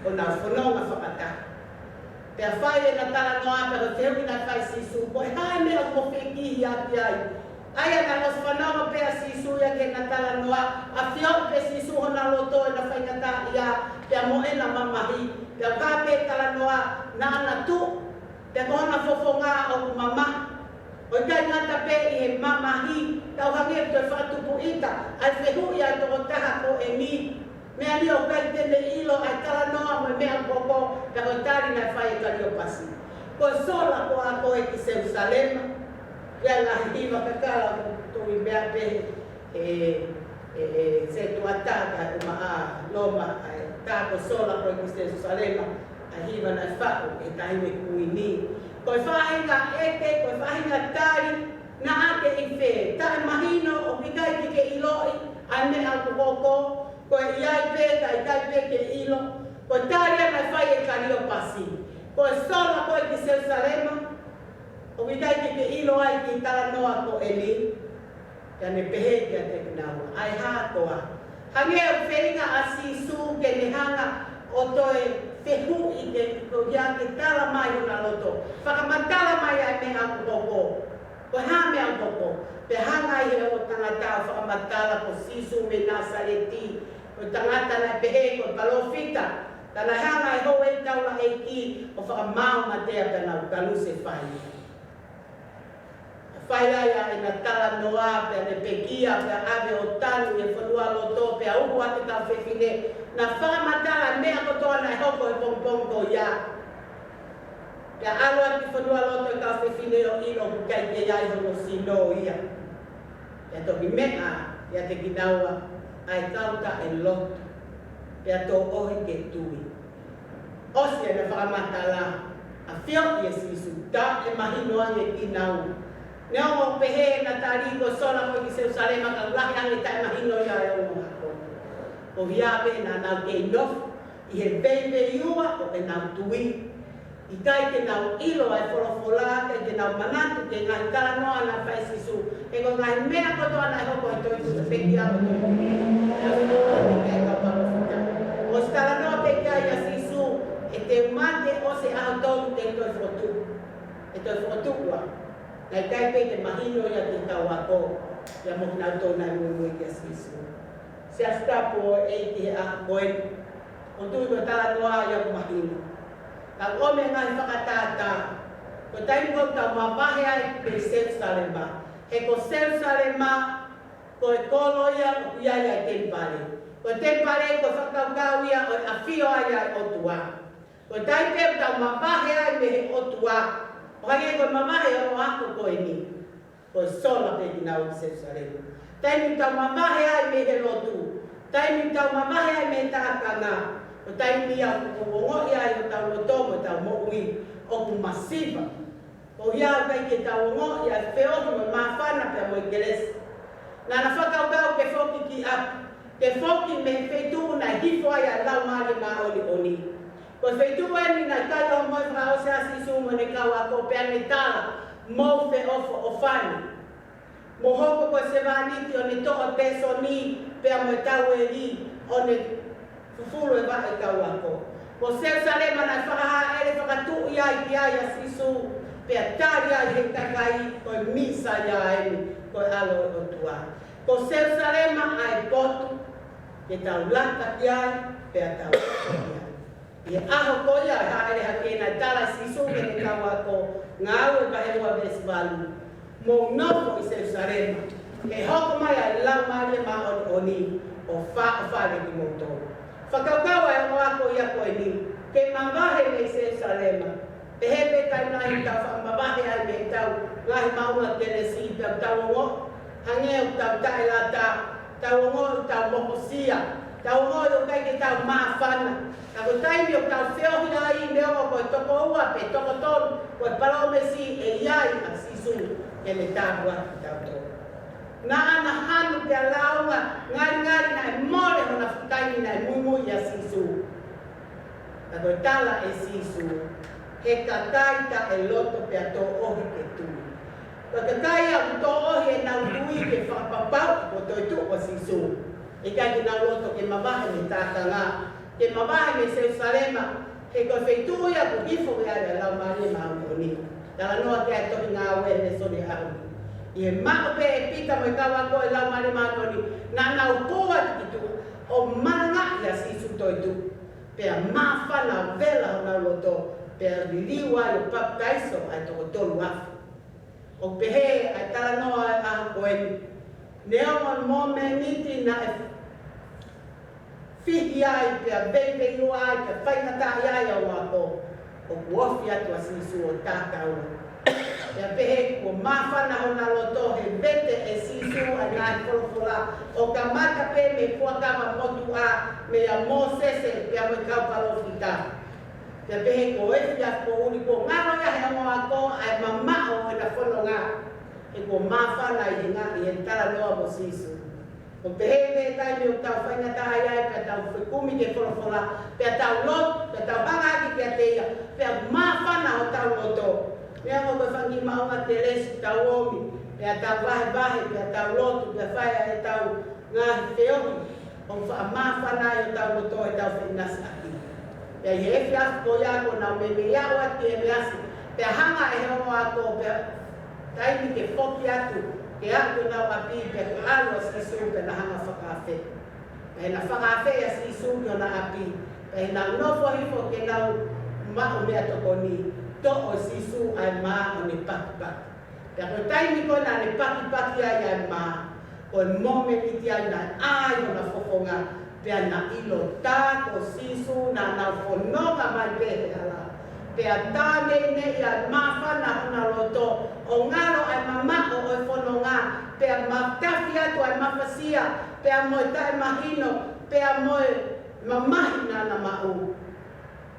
O nā whanonga whakata. Pea whai e na tala noa, pero te hui na whai sisu, ko e hae mea ko whekihi ati ai. Aia na los whanonga pea sisu ia ke na tala noa, a whiau pe sisu hona loto e na whaingata ia, pea mo e na mamahi, pea kāpe tala noa na ana tu, pea kohona fofonga o ku mama. O kai ngata pe i he mamahi, tau hangi e tue whatupu ita, ai whehu ia e toko taha ko e mi, mea ni o kai tene ilo ai tala noa mo mea koko ka o tari na whai e kari o pasi. Ko sola ko a koe ki Jerusalema, ia la hiva kakala ko tui mea pehe se tuataka e maa loma ai tako sola koe ki Jerusalema a hiva na whako e taime kuini. Ko whahinga eke, ko whahinga tari na ake i whe. Tae mahino o kikai ki ke iloi ai mea koko, ko iai pe ka ikai pe ke ilo, ko taria na whai e kari o pasi. Ko sola koe ki Jerusalema, o kikai ki ke ilo ai ki tala noa ko Eli, ka ne pehe ki a te kinaua, ai hātoa. Hange o whenga a sisu ke ne hanga o toe whehu i ke ko ia ke tala mai o na loto. Whakamatala mai ai mea koko, ko hā mea koko, pe hanga i o tangata o whakamatala ko sisu me Nasareti, o tangata na pehe ko palofita, tana hanga e ho e taula e ki o whakamau matea tana o kaluse whai. Whaia e na tala noa, pe ane pekia, pe ave o tanu e whanua loto, pe a uhu ate tau whewhine, na whakamatala mea kotoa na e hoko e pompongko ia. Pe a alo ati whanua loto e tau whewhine o ilo kukai ke iai hono sino ia. Pe a toki mea, pe a te kinaua, ai tauta e loto, pe a tō ohi ke tui. Osi e na whakamatala, a whio i e sisu, ta e mahinoa e kinau. Nea o pehe na tariko sola ko ki Jerusalema ka ulahi ange tae mahino ia e o hako. O hiawe na nau ke inof, i he bebe iua o e nau tui. I kai ke nau ilo ai wholofola, kai ke nau manatu, ke ngai tala noa na whai sisu. E ko ngai mea kotoa na hoko e toi kuta peki awa toi. O si tala noa peki a ia sisu, e te umate o se aho tonu te toi whotu. E toi whotu kua. Nai kai pe te mahino ia te tau ako, ia mo kina tō nai mui kia sisu. Se astapo e te a koe, o tui ko tala noa ia ku mahino. Ka ome ngai whakatata, ko taimi ko tau mawahe ai pe Jerusalema. He ko Jerusalema, ko e kolo ia o ia ia tempare. Ko tempare ko whakaukau ia o a whio ai ai o tua. Ko taimi pe tau mawahe ai me he o tua. O hange koe mamahe o ako koe ni, koe sola pe ki nau ki Jerusalema. Taimi tau mamahe ai me he lotu, taimi tau mamahe ai me tākanga, o taimi ia o wongoi ai o tau lotomo tau moui, o ku masiva. O iau kai ke tau wongoi ai whiohi me mawhana pe mo i kelesi. Nana whakaukau ke whoki ki api, ke whoki me whetu na hifo ai a lau maari ma oli oni. Ko whaitua ni na kai o moi wha o se asisu mo ne kau ako pe ane tala. mo fe o fani. Mo hoko ko se vaniti o ne toa peso ni pe a mo tau e ni o ne fufulu e va e tau ako. Ko se salema na whakaha ere whakatu ia i ki ai a sisu pe a tari ai he takai ko misa ia e ko alo o tua. Ko se salema ai potu ke tau laka ki ai pe a tau ki ai. Ia aho ko ia ha ere hake na tala sisu ke ne tau ako ngau e kahemua besvalu. Mo nofo i Jerusalema, ke hoko mai a lau maria ma oni o whaare ki moto. Whakaukawa e o ako i ako e ni, ke mawahe me Jerusalema, te hepe tai nahi tau mawahe ai me tau, ngahi maunga Tennessee tau tau ongo, hangeo tau tae la tau ongo tau mokosia, tau ongo i o kai ke tau maafana. Ako taimi o tau whiohi ai meo ko e toko ua pe toko tonu, ko e palomesi e iai a sisu. E me tāpua ki tauto. Nā ana hanu te alaunga, ngari na e mole hona whutaini na e mumui a sisu. Na koe tala e sisu, he kakaita e loto pe a tō ohi ke tui. Koe kakai au tō ohi e nau tui ke whakapapau ko toi tu o sisu. E kai ki nau loto ke mawahe me tātanga, ke mawahe me Jerusalema, he koe whaitui a ku ifo ke ai a lau maria maungoni. Tala noa ke ai toki ngā ue me sori haru. I he mako pe e pita mo i kawa ko e lau mare mātoni. Nā nau pōa ki tu o maranga i a sisu toi tu. Pe a mawhana vela o nau loto. Pe a liliwa i o paptaiso ai toko tolu afu. O pehe ai tala noa e aho koeni. Neo mon mō me niti na e whihi ai pe a vei ua ai pe whainata ai au ako. O kuofi atu a sisu o tākau. Ia pehe ko mawhana o na loto he vete e sisu a ngai wholofola. O ka maka pe me puakama motu a me a mō sese pe a mo kau palofita. Ia pehe ko efi a ko uri ko ngaro ia he o ako ai mamao e na wholonga. E ko mawhana i he ngā i he tala noa mo sisu. O pehe me taimi o tau whaingata ai ai pe tau whekumi ke wholofola. Pe tau lot, pe tau hangaki ke teia. Pe mawhana o tau loto. Mea mo koe whangi maunga te lesu tau omi. Pe tau vahe, pe tau lotu, pe whaia e tau ngahi whiohi. O mawhana o tau loto e tau whinasa aki. Pe i hefi afu ko iako na me me iau ati e me asi. Pe hanga e heo ako, pe taimi ke whoki atu. Ke aku nau api pe alu a sisu pe na hanga whakawhe. Pe na whakawhe a sisu ki o na api. Pe na nofo hifo ke nau mao mea toko ni. To o sisu ai maa o ni paki. Pe ako taimi ko na ni paki ai maa. O mome iti ai na ai o na fofonga. Pe na ilo ta ko sisu na na whonoka mai pehe ala. Pe a tāne ne i a mawhana huna loto. O ngaro ai mamako o e whanonga. Pe a mawtafi atu ai mawhasia. Pe a moe tae mahino. Pe a moe mamahina na mau.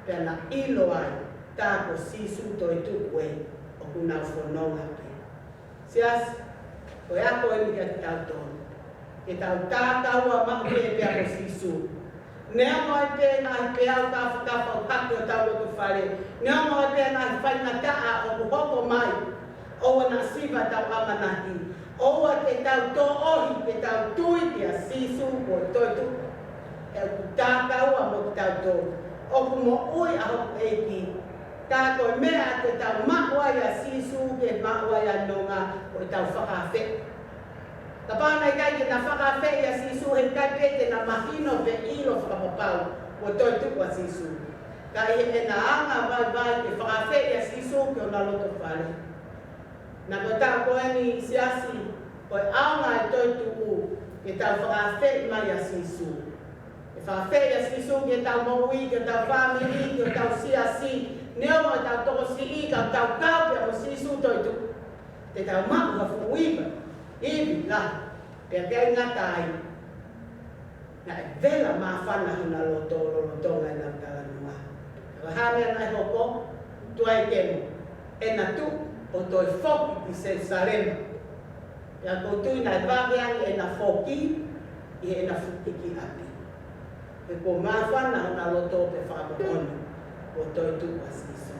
Pe a na ilo ai. Tā ko sisu toi tuku e. O kuna whanonga pe. Sias, koe ako e mi ki tau tonu. Ke tau tātau a mau pe a ko sisu. Nea moi pe na pe au ka whakapa o hake o tau lotu whare. Nea moi pe na whaingataa o kuhoko mai. Oua na siva tau amanahi. Oua te tau tō ohi, te tau tui te a sisu o toitu. E ku tākau a mo tau tō. O ku mo ui a hoku eiki. Tā koe mea te tau mahuai a sisu ke mahuai a nonga o tau whakawhe. Ka pāna i kai ke na whakawhe i a sisu he kai pete na mahino pe ilo whakapapau o toi tuku a sisu. Ka i he na anga vai ke whakawhe i a sisu ke o na loto whare. Na ko tā koe ni siasi koe aunga e toi tuku ke tau whakawhe mai a sisu. E whakawhe i a sisu ke tau maui, ke tau whamiri, ke tau siasi. Neo mo tau toko si i ka tau kaupe o sisu toi tuku. Te tau mahu ha fuiba. Ibi la, pe kai ngatai. Na e vela mawhana huna loto ngai na kalanua. Ka hame nai hoko, tuai kemo. E na tu, o toi foki ki Jerusalema. Ia koutu na e waweangi e na foki, i e na fuki ki api. E ko mawhana huna loto pe whakaponi, o toi tu asiso.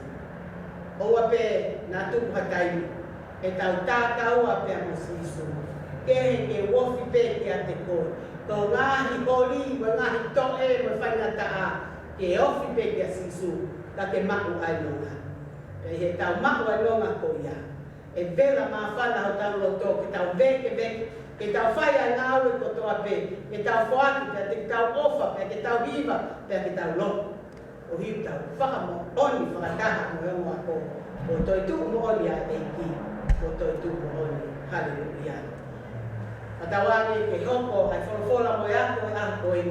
Oua pe na tu hataimi. e tau tākau a pia mo sisu. Kehe ke wofi pe ki a te koe. Ko ngahi holi, wa ngahi toe, wa whaingata a ke ofi pe ki a sisu, ka ke maku ai longa. Ke he tau maku ai longa ko ia. E vela maa whana ho tau loto, ke tau veke, ke tau whai ai ngā ue ko toa pe, ke tau whoaki, ke tau ofa, ke tau hiva, ke tau loto. O hiu tau whakamo oni whakataha mo e mua ko. O toi tu mo oni a eiki, o toi tu mo oni, hallelujah. Atawangi ke hoko ai wholofola mo e ako e ako e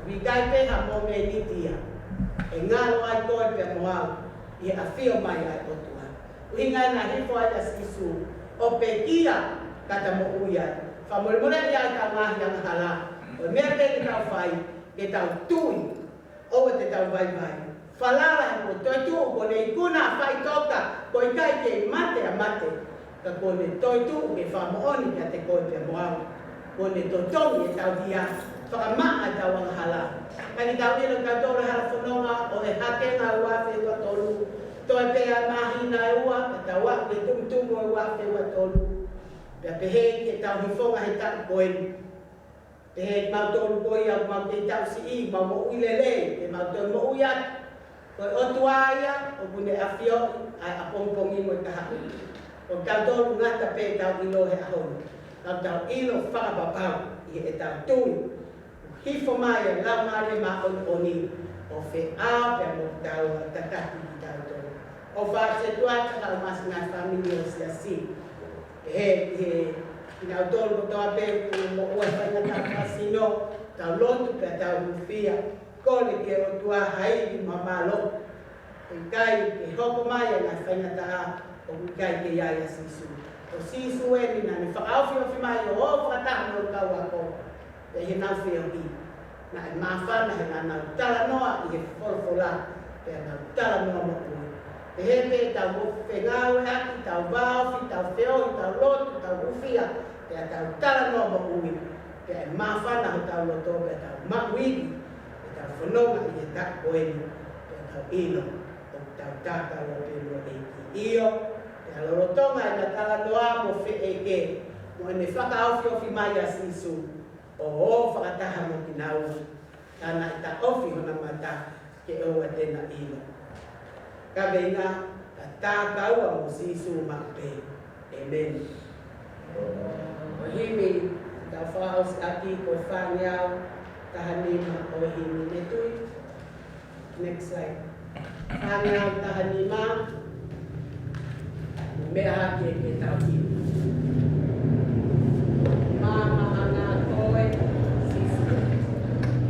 wikai peha mo me nitia. E ngalo ai koe pe mo au, i a whio mai ai o tua. Uhinga na hifo ai a sisu, o pe kia kata mo uia. Whamuremura i ai tau ngahi ang hala. O mea pe ki tau whai, ke tau tui, o te tau vai vai. Whalala ko toi tu, ko ne ikuna whai toka, ko i kai ke mate a mate. Ka kone toi tu ke whamooni ka te koe pia moau. Kone to tongi e tau dia, whakamaa tau ang hala. Kani tau ilo ka tōra hala whanonga o e hake ngā uafe ua tolu. Toi pea mahina e ua, ka tau ak ke tumtumu e uafe ua tolu. Pea pehe ke tau hifonga he tau koeni. Pehe mau tolu koi au mau te tau si i, mau mo uilele, ke mau tolu mo uiat. Koi otu aia, o kune awhio, ai apongpongi mo i kahaku. O tau tolu ngata pe tau ilo he ahonu. Tau ilo whakapapau i e tau tui. Hifo mai e lau mare ma oni. O whe a pia mo tau tataki i tau tolu. O whaase tuata tau mas ngā familia si a si. He nau tolu ko toa pe mo ua whainga tau kasino. Tau lotu pia tau mufia. Kole ke o tua haidi ma malo. E kai ke hoko mai e ngā whainga taa. O kai ke iaia sisu. O sisu e ni nani whakauwhi o mai o whakataha no kau ako. E he nau whio hi. Na e mawhana he nau tala noa i he wholwhola. E nau tala noa mo ui. E he pe tau mofu whengau e aki, tau wauwhi, tau whioi, tau lotu, tau uwhia. E tau tala noa mo ui. E mawhana ho tau loto e tau mauidi. E tau whanonga i he tak koeni. E tau ino. O tau taka o pēnua eiki io. Lorotonga e na tala noa mo wheeke, mo ene whakaawhi mai a sisu, o whakataha mo kinau, tana i ta awhi hona mata ke oa tena ino. Ka veina, ka tākaua mo sisu makpe. Amen. O himi, ka whaos aki ko whangiau, tahanima o himi netui. Next slide. Whangiau tahanima. Mea ke tau ki. Mama ana koe sisu.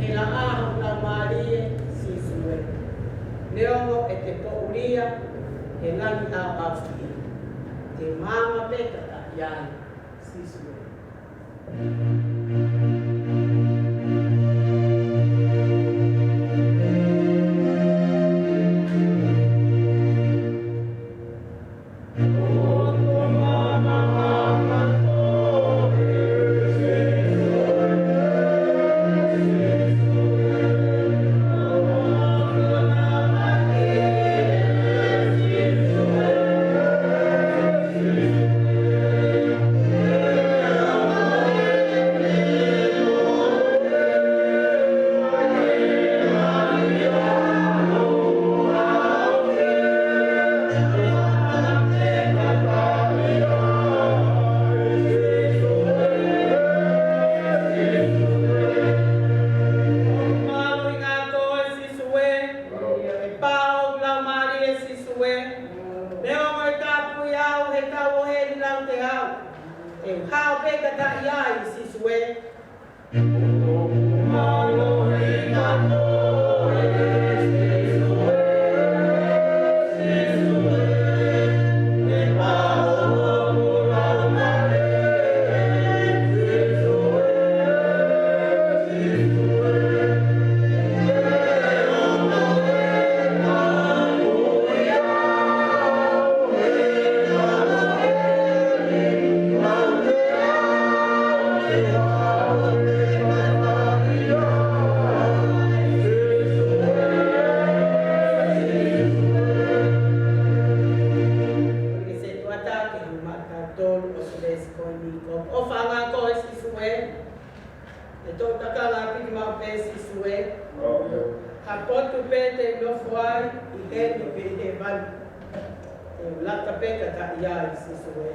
E la aho na marie sisu e. Neongo e te pouria e lani au awhi. Te mama peta ta iai sisu e. si sue. Oh, Kapotu pe te lofuai I heni pe e manu. Te ulata pe kata ia I si sue.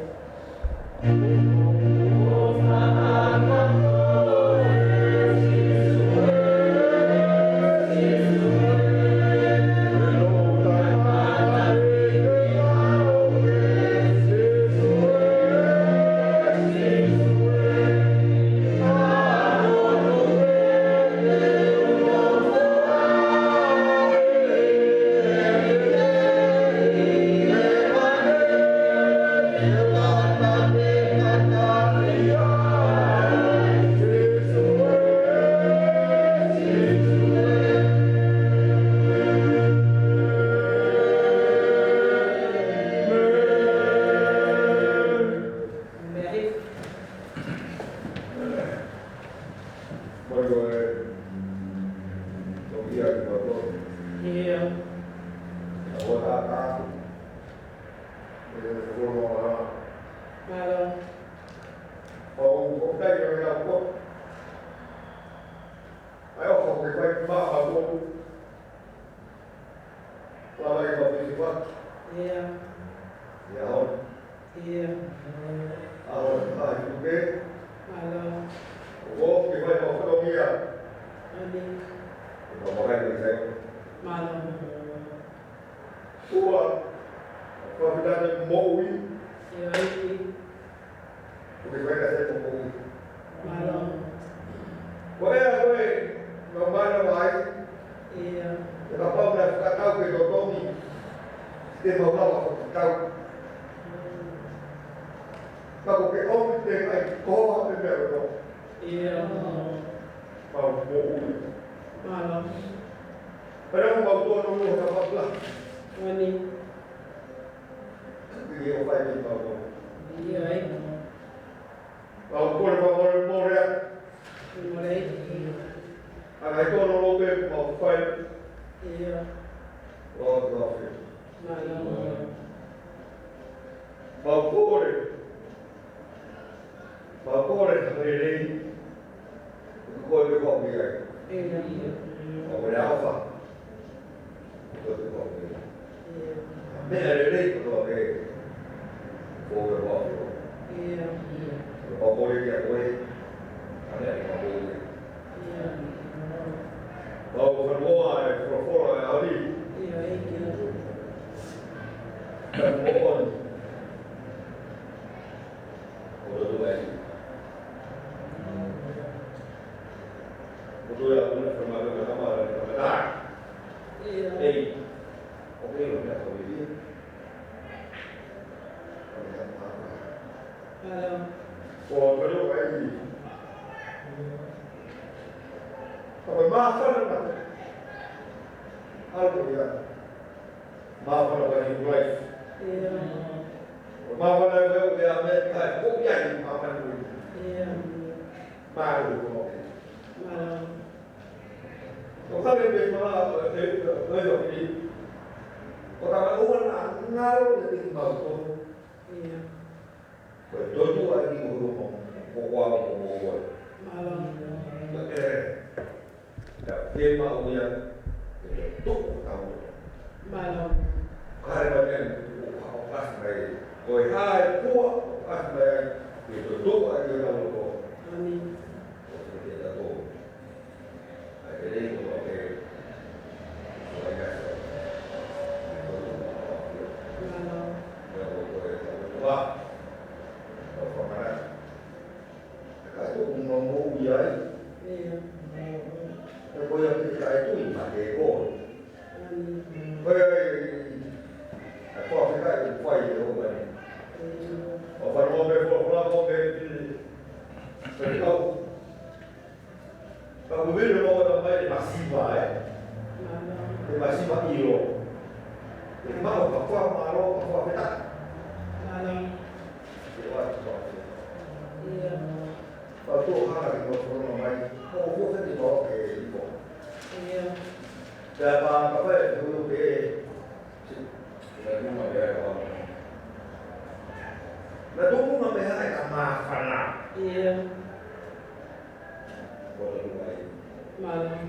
Malam.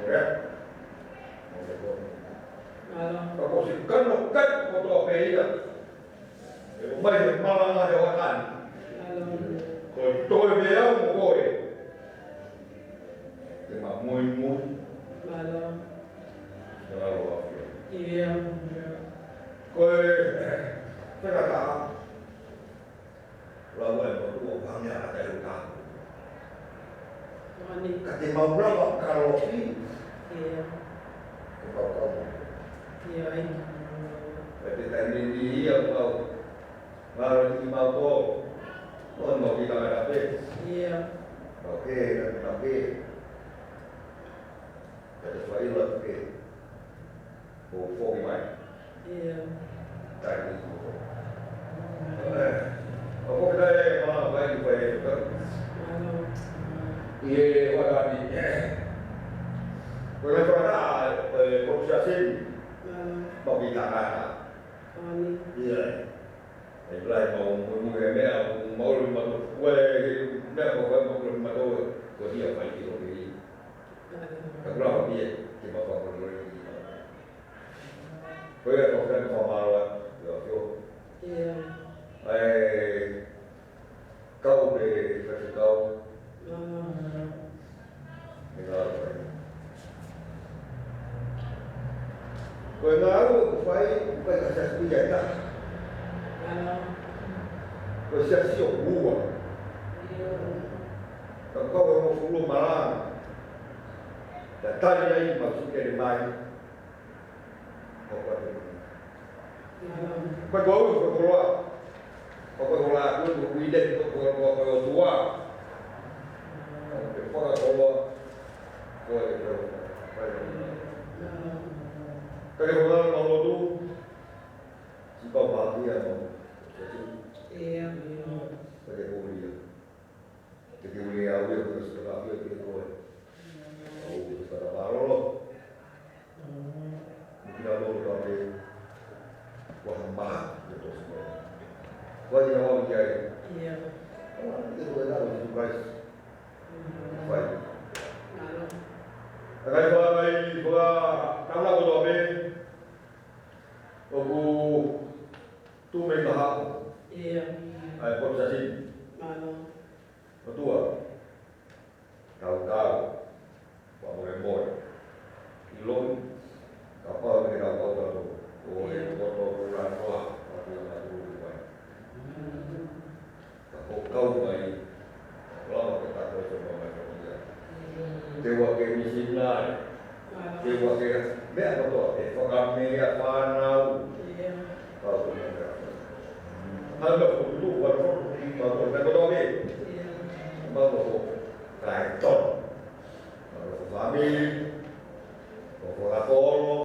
Ya. Malam. Kalau si kan foto apa ya? Mai malang ada wakan. Malam. Kalau dia mau kore. Tema muy. Malam. Kalau Iya. koi terkata lawan itu orangnya ada luka. Ani. Kati mau berapa kalau ini? Iya. Kau. Iya. Berarti tadi dia mau baru mau kau mau kita ada Iya. Oke, tapi sesuai oke. Foto gimana? Iya. Tadi. Aku dari mana baik juga. Malam. Iya, wadah ni. Kalau ada proses Malam. bagi tanah. Ani. Iya. Mulai mau rumah gue, mau rumah gue dia baik itu. Kalau dia cuma kalau lagi. Kau ya kau kan kau malah, yo. Iya. Kau be kasih kau. Malam. Kau ngaruh bukan kasih dia tak. Malam. Kau siap buat. Iya. Kau mau follow malam. Dan tadi lagi maksudnya di mana? Malam. Kau keluar. Kau keluar aku berkuidet kau tua. Kau keluar. Kalau keluar mau tu, siapa bahagia mau? Iya. Pakai kuliah. Jadi kuliah aku yang sekolah aku yang kuliah. Aku sekolah baru loh. Mungkin aku tapi wah mahal gitu semua. Wah jangan mau bicara. Iya. Itu kan harus surprise. Baik. Malam. Akan lagi kalau aku doa aku tu mereka Iya. proses Malam. Betul. Tahu-tahu, Pak Moremor, ilon, kapal mereka bawa tu, foto pulang tua, tapi yang lalu bukan. Kau baik, kalau kita tahu semua macam dia. Dewa kemisin lah, dewa kemisin, dia betul. Kami ya panau, Iya. kau tu mereka. Ada foto,